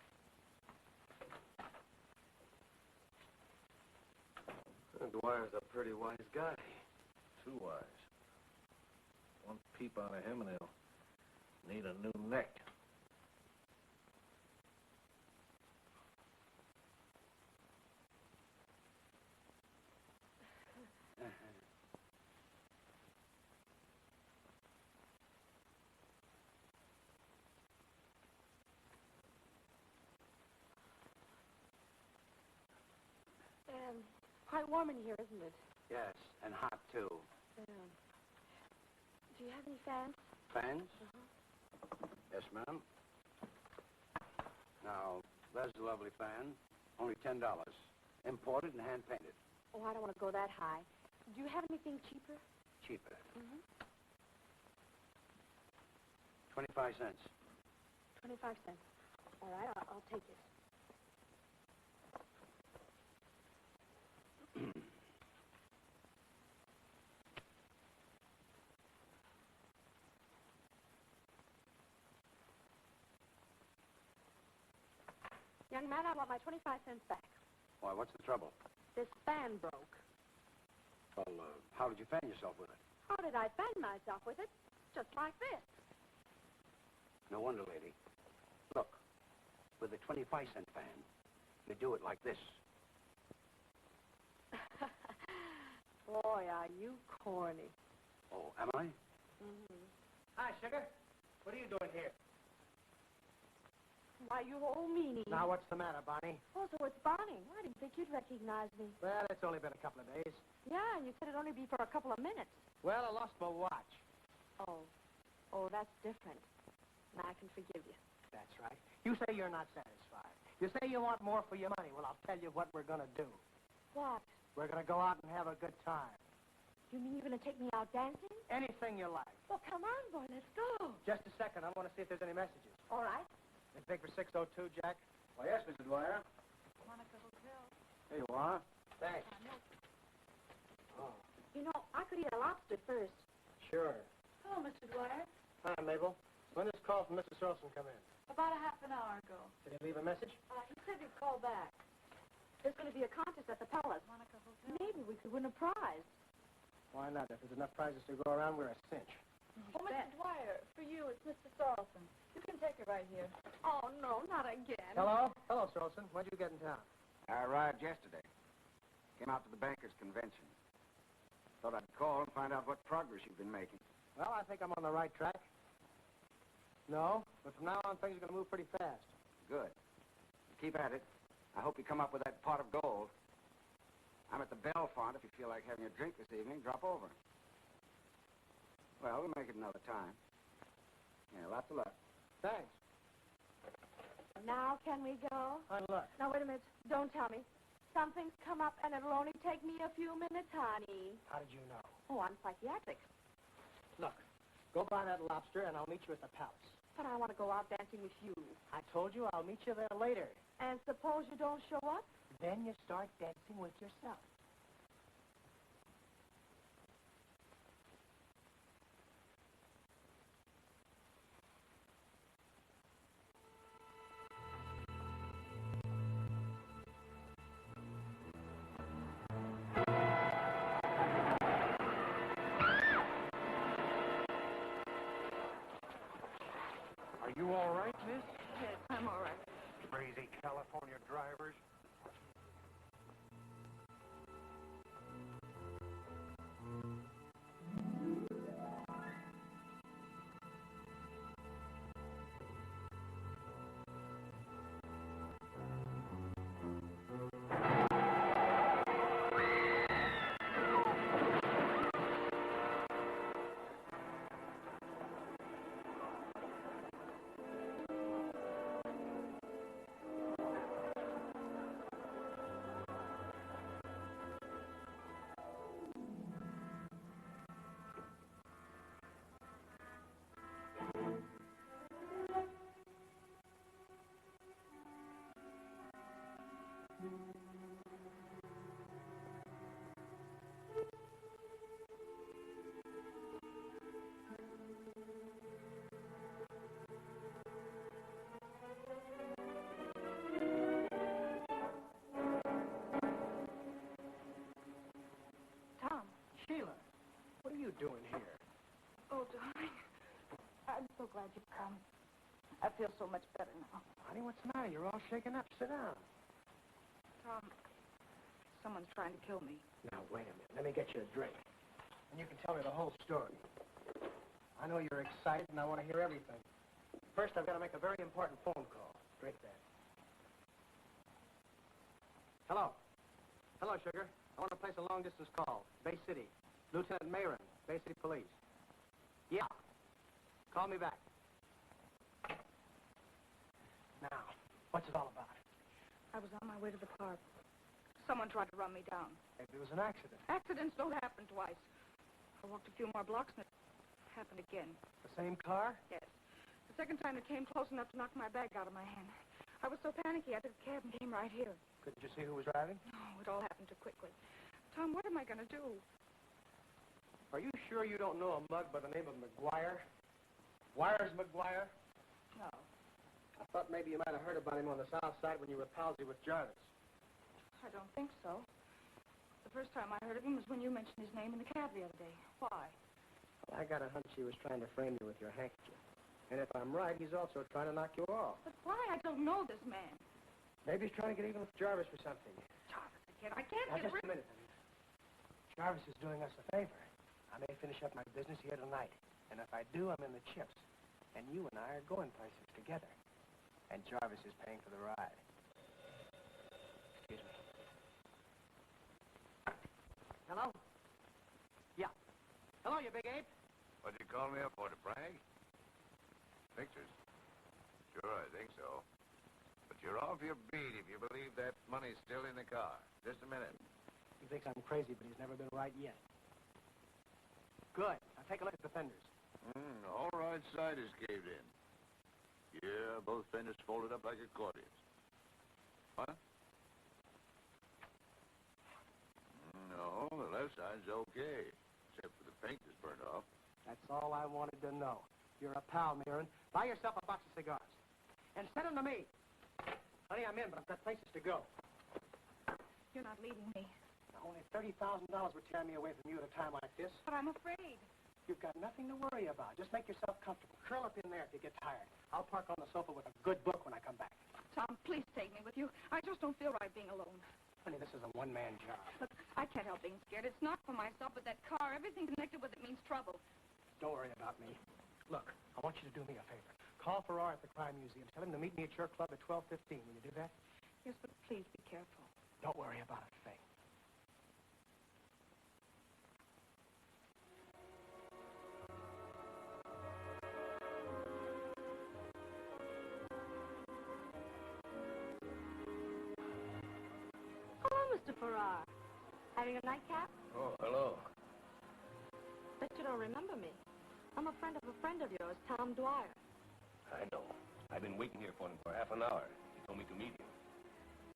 C: Dwyer's a pretty wise guy. Too wise. One peep out of him and he'll need a new neck.
J: Quite warm in here, isn't it?
A: Yes, and hot, too.
J: Do you have any fans?
A: Fans? Yes, ma'am. Now, there's a lovely fan. Only $10. Imported and hand-painted.
J: Oh, I don't want to go that high. Do you have anything cheaper?
A: Cheaper.
J: Mm-hmm.
A: 25 cents.
J: 25 cents. All right, I'll take it. Young man, I want my 25 cents back.
A: Why, what's the trouble?
J: This fan broke.
A: Well, how did you fan yourself with it?
J: How did I fan myself with it? Just like this.
A: No wonder, lady. Look, with a 25-cent fan, you do it like this.
J: Boy, are you corny.
A: Oh, am I?
H: Mm-hmm. Hi, Sugar. What are you doing here?
J: Why, you old meanie.
H: Now, what's the matter, Barney?
J: Oh, so it's Bonnie. I didn't think you'd recognize me.
H: Well, it's only been a couple of days.
J: Yeah, and you said it'd only be for a couple of minutes.
H: Well, I lost my watch.
J: Oh, that's different. Now I can forgive you.
H: That's right. You say you're not satisfied. You say you want more for your money. Well, I'll tell you what we're going to do.
J: What?
H: We're going to go out and have a good time.
J: You mean you're going to take me out dancing?
H: Anything you like.
J: Well, come on, boy, let's go.
H: Just a second. I want to see if there's any messages.
J: All right.
H: Anything for 602, Jack?
F: Why, yes, Mr. Dwyer.
I: Monica Hotel.
F: Here you are.
H: Thanks. Oh,
J: You know, I could eat a lobster first.
H: sure.
I: Hello, Mr. Dwyer.
H: Hi, Mabel. When did this call from Mrs. Wilson come in?
I: About a half an hour ago.
H: Did he leave a message?
J: He said he'd call back. There's going to be a contest at the Palace.
I: Monica Hotel.
J: Maybe we could win a prize.
H: Why not? If there's enough prizes to go around, we're a cinch.
I: Oh, Mr. Dwyer, for you, it's Mr. Sarlson. You can take it right here.
J: Oh, no, not again.
H: Hello? Hello, Sorlson. When'd you get in town?
A: I arrived yesterday. Came out to the bankers' convention. Thought I'd call and find out what progress you've been making.
H: Well, I think I'm on the right track. No, but from now on, things are going to move pretty fast.
A: Good. Keep at it. I hope you come up with that pot of gold. I'm at the Belfont. If you feel like having a drink this evening, drop over. Well, we'll make it another time. Yeah, lots of luck.
H: Thanks.
J: Now can we go?
H: On luck.
J: Now, wait a minute. Don't tell me. Something's come up, and it'll only take me a few minutes, honey.
H: How did you know?
J: Oh, I'm psychiatric.
H: Look, go buy that lobster, and I'll meet you at the Palace.
J: But I want to go out dancing with you.
H: I told you I'll meet you there later.
J: And suppose you don't show up?
H: Then you start dancing with yourself.
C: Are you all right, miss?
I: Yes, I'm all right.
C: Crazy California drivers.
I: Tom.
H: Sheila, what are you doing here?
I: Oh, darling. I'm so glad you've come. I feel so much better now.
H: Honey, what's the matter? You're all shaken up. Sit down.
I: Tom, someone's trying to kill me.
H: Now, wait a minute. Let me get you a drink. And you can tell me the whole story. I know you're excited, and I want to hear everything. First, I've got to make a very important phone call. Drink that. Hello. Hello, Sugar. I want to place a long-distance call. Bay City. Lieutenant Mayron, Bay City Police. Yeah. Call me back. Now, what's it all about?
I: I was on my way to the park. Someone tried to run me down.
H: Maybe it was an accident.
I: Accidents don't happen twice. I walked a few more blocks and it happened again.
H: The same car?
I: Yes. The second time it came close enough to knock my bag out of my hand. I was so panicky, I took a cab and came right here.
H: Couldn't you see who was driving?
I: No, it all happened too quickly. Tom, what am I going to do?
H: Are you sure you don't know a mug by the name of McGuire? Wires McGuire?
I: No.
H: I thought maybe you might have heard about him on the south side when you were palsy with Jarvis.
I: I don't think so. The first time I heard of him was when you mentioned his name in the cab the other day. Why?
H: Well, I got a hunch he was trying to frame you with your handkerchief. And if I'm right, he's also trying to knock you off.
I: But why? I don't know this man.
H: Maybe he's trying to get even with Jarvis for something.
I: Jarvis again. I can't
H: Now,
I: get
H: just
I: rid
H: a minute, Anita. Jarvis is doing us a favor. I may finish up my business here tonight. And if I do, I'm in the chips. And you and I are going places together. And Jarvis is paying for the ride. Excuse me. Hello? Yeah. Hello, you big ape.
B: What'd you call me up for, to brag? Pictures? Sure, I think so. But you're off your beat if you believe that money's still in the car. Just a minute.
H: He thinks I'm crazy, but he's never been right yet. Good. Now take a look at the fenders.
B: The whole right side is caved in. Yeah, both fenders folded up like accordions. What? No, the left side's okay. Except for the paint that's burnt off.
H: That's all I wanted to know. You're a pal, Mirren. Buy yourself a box of cigars. And send them to me. Honey, I'm in, but I've got places to go.
I: You're not leaving me.
H: Now, only $30,000 would tear me away from you at a time like this.
I: But I'm afraid.
H: You've got nothing to worry about. Just make yourself comfortable. Curl up in there if you get tired. I'll park on the sofa with a good book when I come back.
I: Tom, please take me with you. I just don't feel right being alone.
H: Honey, this is a one-man job.
I: Look, I can't help being scared. It's not for myself, but that car, everything connected with it means trouble.
H: Don't worry about me. Look, I want you to do me a favor. Call Farrar at the Crime Museum. Tell him to meet me at your club at 12:15. Will you do that?
I: Yes, but please be careful.
H: Don't worry about a thing.
J: Hello, Mr. Farrar. Having a nightcap?
D: Oh, hello.
J: Bet you don't remember me. I'm a friend of yours, Tom Dwyer.
D: I know. I've been waiting here for him for half an hour. He told me to meet him.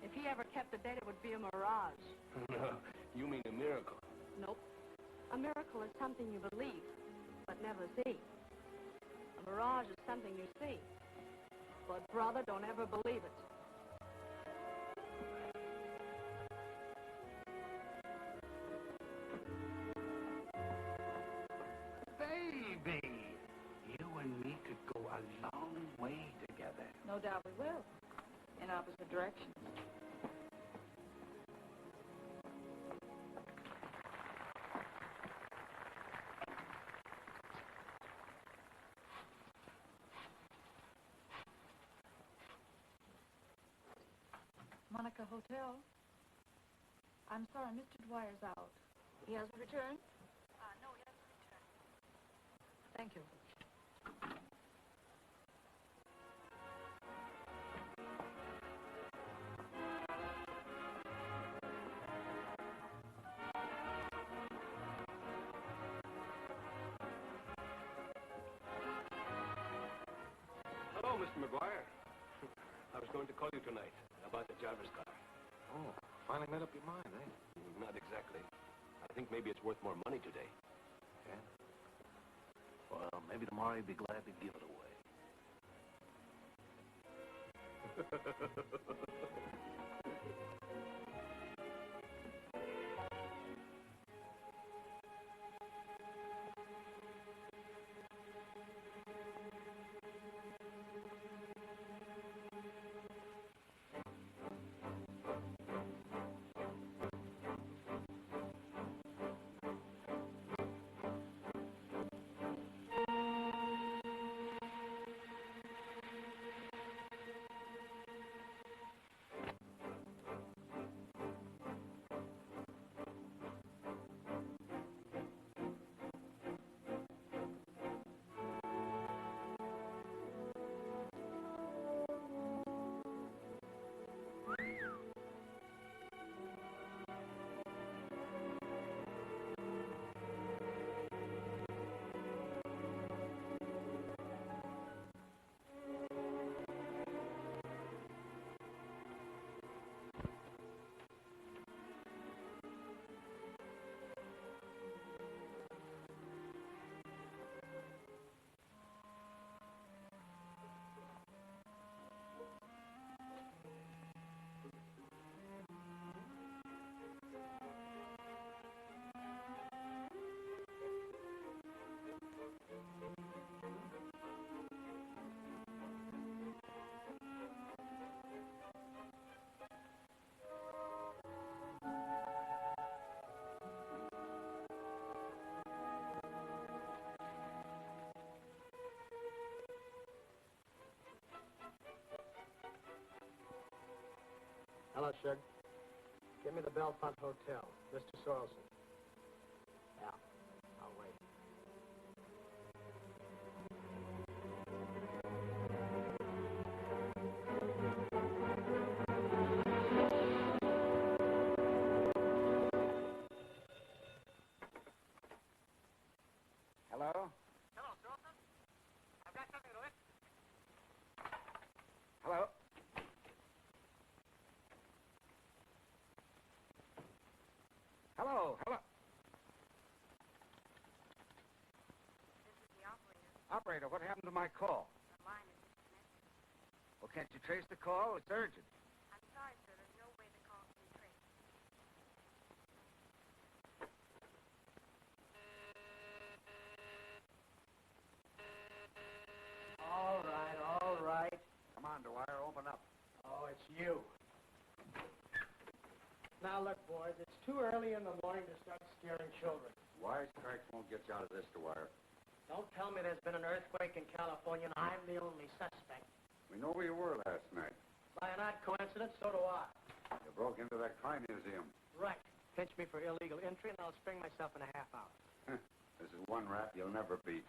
J: If he ever kept the date, it would be a mirage.
D: No, you mean a miracle.
J: Nope. A miracle is something you believe, but never see. A mirage is something you see. But, brother, don't ever believe it.
D: Baby, you and me could go a long way together.
I: No doubt we will. In opposite directions. Monica Hotel. I'm sorry, Mr. Dwyer's out. He hasn't returned? No, he hasn't returned. Thank you.
D: Hello, Mr. McGuire. I was going to call you tonight about the Jarvis car.
C: Oh, finally made up your mind, eh?
D: Not exactly. I think maybe it's worth more money today.
C: Yeah? Well, maybe tomorrow you'd be glad to give it away.
H: Hello, Shug. Give me the Belfont Hotel. Mr. Soilson. Yeah, I'll wait.
A: Hello?
H: Hello, Soilson. I've got something to it.
A: Hello? Hello? Hello?
G: This is the operator.
A: Operator, what happened to my call?
G: The line is disconnected.
A: Well, can't you trace the call? It's urgent.
G: I'm sorry, sir. There's no way the call can be traced.
H: All right.
F: Come on, Dwyer, open up.
H: Oh, it's you. Now, look, boys, it's too early in the morning to start scaring children.
F: Wisecracks won't get you out of this, Dwyer.
H: Don't tell me there's been an earthquake in California and I'm the only suspect.
F: We know where you were last night.
H: By an odd coincidence, so do I.
F: You broke into that crime museum.
H: Right. Pinch me for illegal entry and I'll spring myself in a half hour.
F: This is one rap you'll never beat.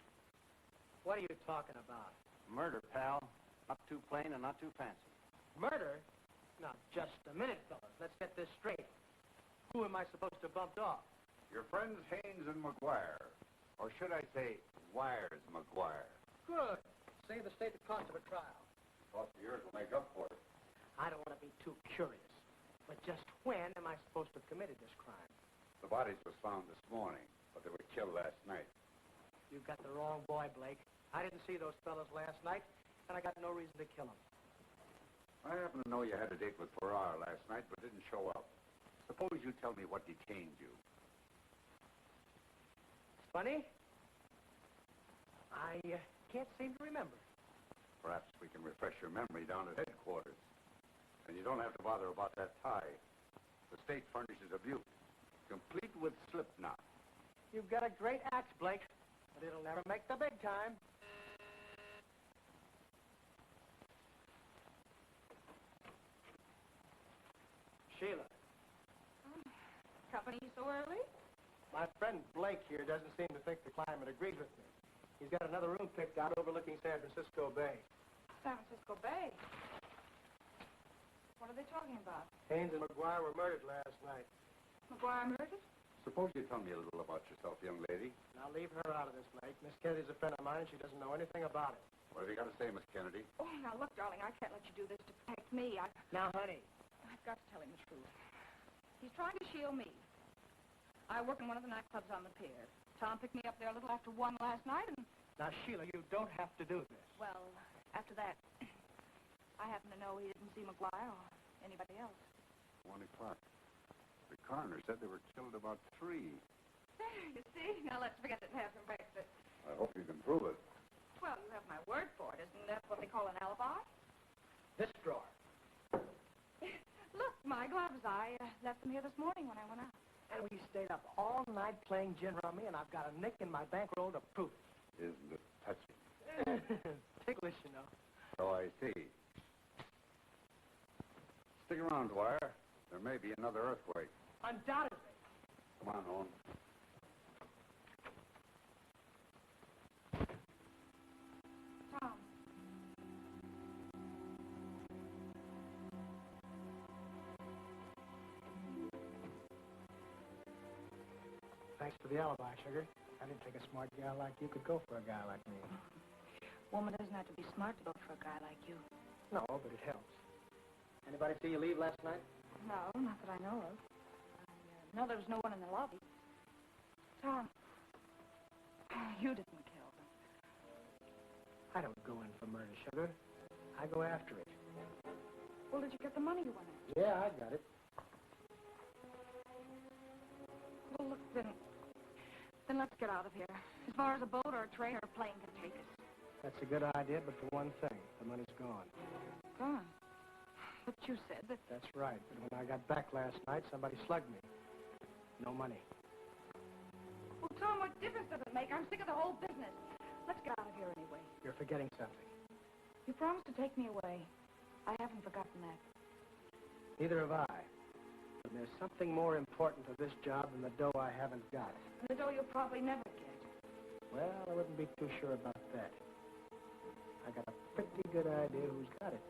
H: What are you talking about?
A: Murder, pal. Not too plain and not too fancy.
H: Murder? Now, just a minute, fellas. Let's get this straight. Who am I supposed to bump off?
F: Your friends Haynes and McGuire. Or should I say, Wires McGuire.
H: Good. Save the state the cost of a trial.
F: Cost of yours will make up for it.
H: I don't want to be too curious. But just when am I supposed to have committed this crime?
F: The bodies was found this morning, but they were killed last night.
H: You've got the wrong boy, Blake. I didn't see those fellas last night, and I got no reason to kill them.
F: I happen to know you had a date with Farrar last night, but didn't show up. Suppose you tell me what detained you.
H: Funny? I can't seem to remember.
F: Perhaps we can refresh your memory down at headquarters. And you don't have to bother about that tie. The state furnishes a butte, complete with slip knot.
H: You've got a great axe, Blake, but it'll never make the big time. Sheila.
I: Company so early?
H: My friend Blake here doesn't seem to think the climate agrees with me. He's got another room picked out overlooking San Francisco Bay.
I: San Francisco Bay. What are they talking about?
H: Haynes and McGuire were murdered last night.
I: McGuire murdered?
F: Suppose you tell me a little about yourself, young lady.
H: Now leave her out of this, Blake. Miss Kennedy's a friend of mine, and she doesn't know anything about it.
F: What have you got to say, Miss Kennedy?
I: Oh, now look, darling, I can't let you do this to protect me.
H: Now, honey.
I: I've got to tell him the truth. He's trying to shield me. I work in one of the nightclubs on the pier. Tom picked me up there a little after 1 last night, and...
H: Now, Sheila, you don't have to do this.
I: Well, after that, I happen to know he didn't see McGuire or anybody else.
F: 1 o'clock. The coroner said they were killed about 3.
I: There, you see? Now let's forget it and have some breakfast.
F: I hope you can prove it.
I: Well, you have my word for it. Isn't that what they call an alibi?
H: This drawer.
I: Look, my gloves. I left them here this morning when I went out.
H: And we stayed up all night playing gin rummy, and I've got a nick in my bankroll to prove it.
F: Isn't it touching?
H: Ticklish, you know.
F: So I see. Stick around, Dwyer. There may be another earthquake.
H: Undoubtedly.
F: Come on, Owen.
I: Tom.
H: Thanks for the alibi, Sugar. I didn't think a smart gal like you could go for a guy like me.
I: Woman doesn't have to be smart to go for a guy like you.
H: No, but it helps. Anybody see you leave last night?
I: No, not that I know of. No, there was no one in the lobby. Tom, you didn't kill them.
H: I don't go in for murder, Sugar. I go after it.
I: Well, did you get the money you wanted?
H: Yeah, I got it.
I: Well, look, then let's get out of here. As far as a boat or a train or a plane can take us.
H: That's a good idea, but for one thing, the money's gone.
I: Gone. But you said that...
H: That's right, but when I got back last night, somebody slugged me. No money.
I: Well, Tom, what difference does it make? I'm sick of the whole business. Let's get out of here anyway.
H: You're forgetting something.
I: You promised to take me away. I haven't forgotten that.
H: Neither have I. But there's something more important to this job than the dough I haven't got.
I: The dough you'll probably never get.
H: Well, I wouldn't be too sure about that. I got a pretty good idea who's got it.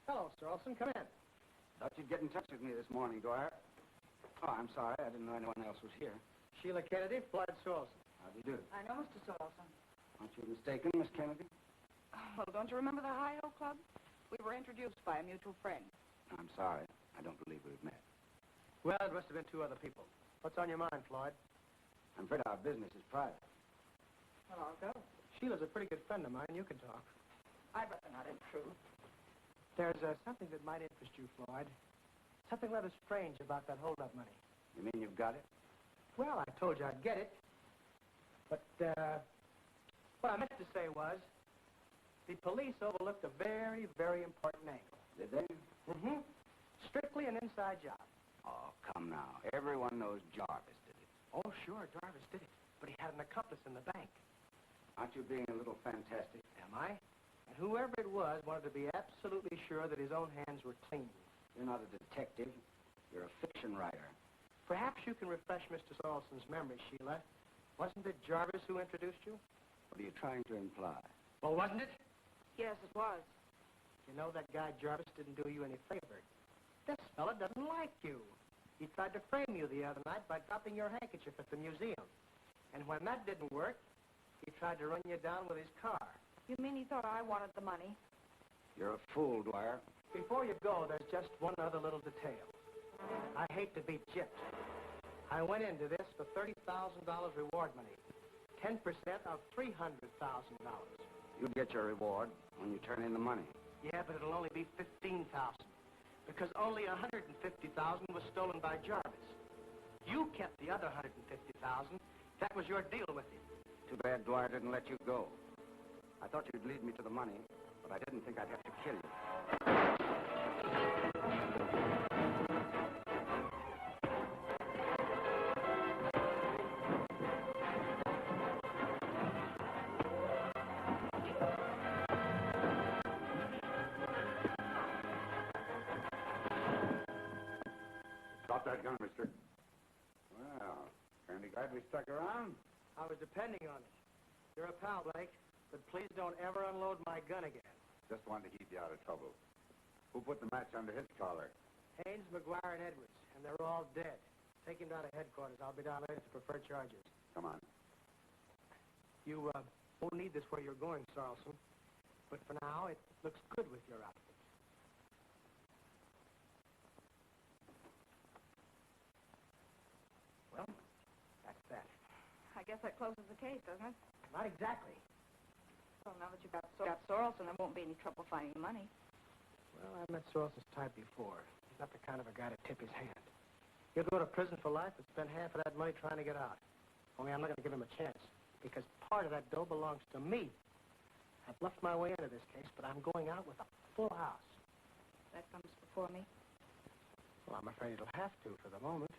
H: Hello, Sir Olson. Come in.
A: Thought you'd get in touch with me this morning, Dwyer. Oh, I'm sorry. I didn't know anyone else was here.
H: Sheila Kennedy, Floyd Sorrelson.
A: How do you do?
I: I know Mr. Sorrelson.
A: Aren't you mistaken, Miss Kennedy?
I: Well, don't you remember the Hi-Ho Club? We were introduced by a mutual friend.
A: I'm sorry. I don't believe we've met.
H: Well, it must have been two other people. What's on your mind, Floyd?
A: I'm afraid our business is private.
I: Well, I'll go.
H: Sheila's a pretty good friend of mine. You can talk.
I: I'd rather not intrude.
H: There's something that might interest you, Floyd. Something rather strange about that hold-up money.
A: You mean you've got it?
H: Well, I told you I'd get it. But, what I meant to say was, the police overlooked a very, very important angle.
A: Did they?
H: Mm-hmm. Strictly an inside job.
A: Oh, come now. Everyone knows Jarvis did it.
H: Oh, sure, Jarvis did it. But he had an accomplice in the bank.
A: Aren't you being a little fantastic?
H: Am I? And whoever it was wanted to be absolutely sure that his own hands were clean.
A: You're not a detective. You're a fiction writer.
H: Perhaps you can refresh Mr. Sorrelson's memory, Sheila. Wasn't it Jarvis who introduced you?
A: What are you trying to imply?
H: Well, wasn't it?
I: Yes, it was.
H: You know, that guy Jarvis didn't do you any favor. This fella doesn't like you. He tried to frame you the other night by dropping your handkerchief at the museum. And when that didn't work, he tried to run you down with his car.
I: You mean he thought I wanted the money?
A: You're a fool, Dwyer.
H: Before you go, there's just one other little detail. I hate to be gypped. I went into this for $30,000 reward money. 10% of $300,000.
A: You'll get your reward when you turn in the money.
H: Yeah, but it'll only be $15,000. Because only $150,000 was stolen by Jarvis. You kept the other $150,000. That was your deal with him.
A: Too bad Dwyer didn't let you go. I thought you'd lead me to the money, but I didn't think I'd have to kill you.
B: Drop that gun, mister. Well, kind of glad we stuck around.
H: I was depending on it. You're a pal, Blake, but please don't ever unload my gun again.
B: Just wanted to keep you out of trouble. Who put the match under his collar?
H: Haynes, McGuire, and Edwards, and they're all dead. Take him down to headquarters. I'll be down later to prefer charges.
B: Come on.
H: You won't need this where you're going, Sarlson. But for now, it looks good with your outfit. Well, that's that.
I: I guess that closes the case, doesn't it?
H: Not exactly.
I: Well, now that you've got Sorrelson, there won't be any trouble finding the money.
H: Well, I've met Sorrelson's type before. He's not the kind of a guy to tip his hand. He'll go to prison for life and spend half of that money trying to get out. Only I'm not going to give him a chance, because part of that dough belongs to me. I've left my way into this case, but I'm going out with a full house.
I: That comes before me.
H: Well, I'm afraid it'll have to for the moment.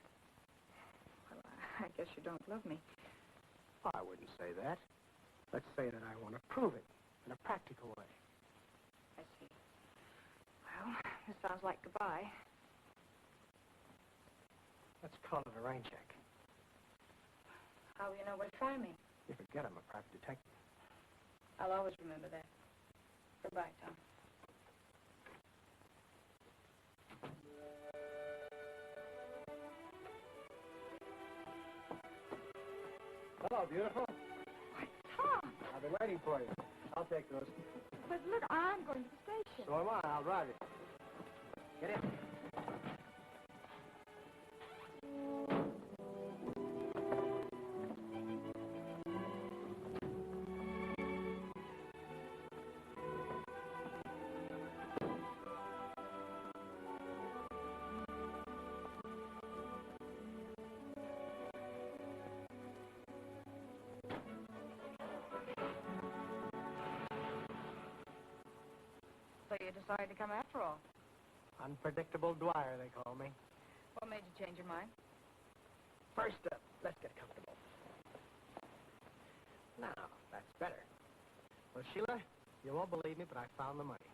I: Well, I guess you don't love me.
H: I wouldn't say that. Let's say that I want to prove it in a practical way.
I: I see. Well, this sounds like goodbye.
H: Let's call it a rain check.
I: How will you know where to find me?
H: You forget I'm a private detective.
I: I'll always remember that. Goodbye, Tom.
H: Hello, beautiful.
I: Why, Tom!
H: I've been waiting for you. I'll take those.
I: But look, I'm going to the station.
H: So am I. I'll drive you. Get in.
I: So you decided to come after all.
H: Unpredictable Dwyer, they call me.
I: What made you change your mind?
H: First up, let's get comfortable. Now, that That's better. Well, Sheila, you won't believe me, but I found the money.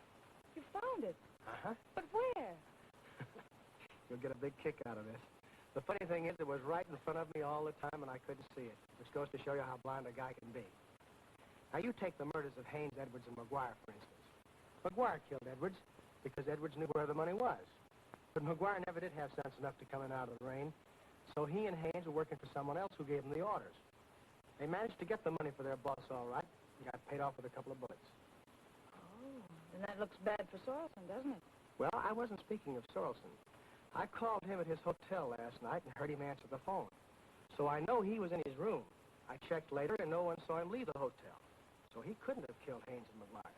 I: You found it?
H: Uh-huh.
I: But where?
H: You'll get a big kick out of this. The funny thing is, it was right in front of me all the time, and I couldn't see it, which goes to show you how blind a guy can be. Now, you take the murders of Haynes, Edwards, and McGuire, for instance. McGuire killed Edwards because Edwards knew where the money was. But McGuire never did have sense enough to come in out of the rain, so he and Haynes were working for someone else who gave them the orders. They managed to get the money for their boss all right, and got paid off with a couple of bullets.
I: Oh, then that looks bad for Sorensen, doesn't it?
H: Well, I wasn't speaking of Sorensen. I called him at his hotel last night and heard him answer the phone. So I know he was in his room. I checked later, and no one saw him leave the hotel. So he couldn't have killed Haynes and McGuire.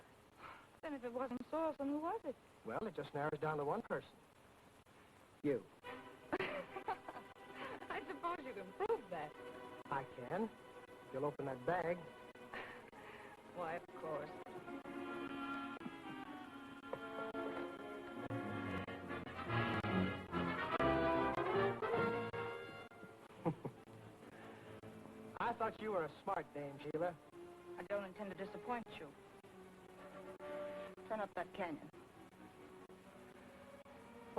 I: Then if it wasn't Sorensen, who was it?
H: Well, it just narrows down to one person. You.
I: I suppose you can prove that.
H: I can. If you'll open that bag.
I: Why, of course.
H: I thought you were a smart dame, Sheila.
I: I don't intend to disappoint you. Turn up that canyon.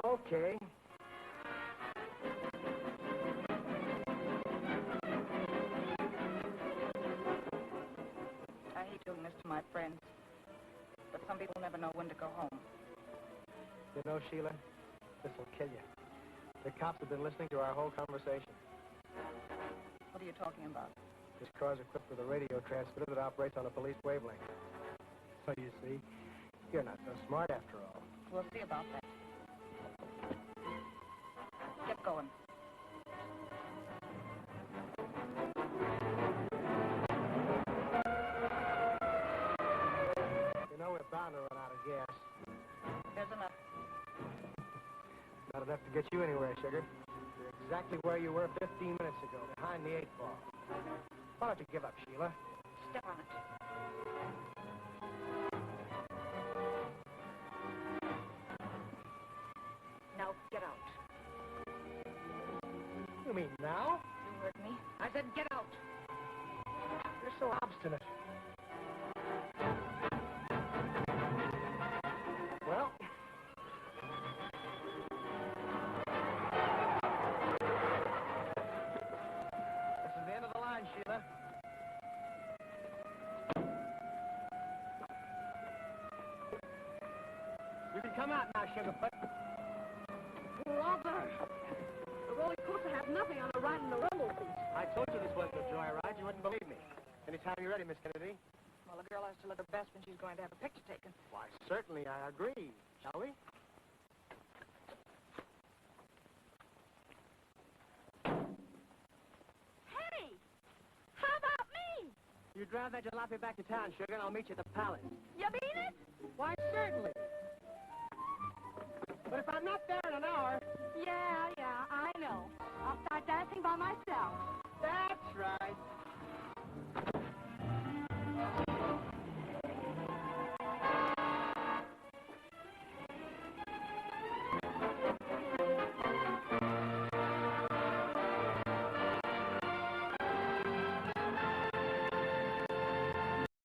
H: Okay.
I: I hate doing this to my friends, but some people never know when to go home.
H: You know, Sheila, this will kill you. The cops have been listening to our whole conversation.
I: What are you talking about?
H: This car's equipped with a radio transmitter that operates on a police wavelength. So you see, you're not so smart after all.
I: We'll see about that. Get going.
H: You know, we're bound to run out of gas.
I: There's enough.
H: Not enough to get you anywhere, sugar. You're exactly where you were 15 minutes ago, behind the 8-ball. Why don't you give up, Sheila?
I: Step on it. Now get out.
H: You mean now?
I: You heard me. I said get out.
H: You're so obstinate. Well... this is the end of the line, Sheila. You can come out now, Sugarfoot.
J: Brother! The roller coaster has nothing on the ride and the rumble piece.
H: I told you this wasn't a joyride. You wouldn't believe me. Anytime you're ready, Miss Kennedy.
I: Well, a girl has to look her best when she's going to have a picture taken.
H: Why, certainly, I agree. Shall we?
J: Hey! How about me?
H: You drive that jalopy back to town, sugar, and I'll meet you at the palace.
J: You mean it?
H: Why, certainly. But if I'm not there in an hour...
J: Yeah, I know. I'll start dancing by myself.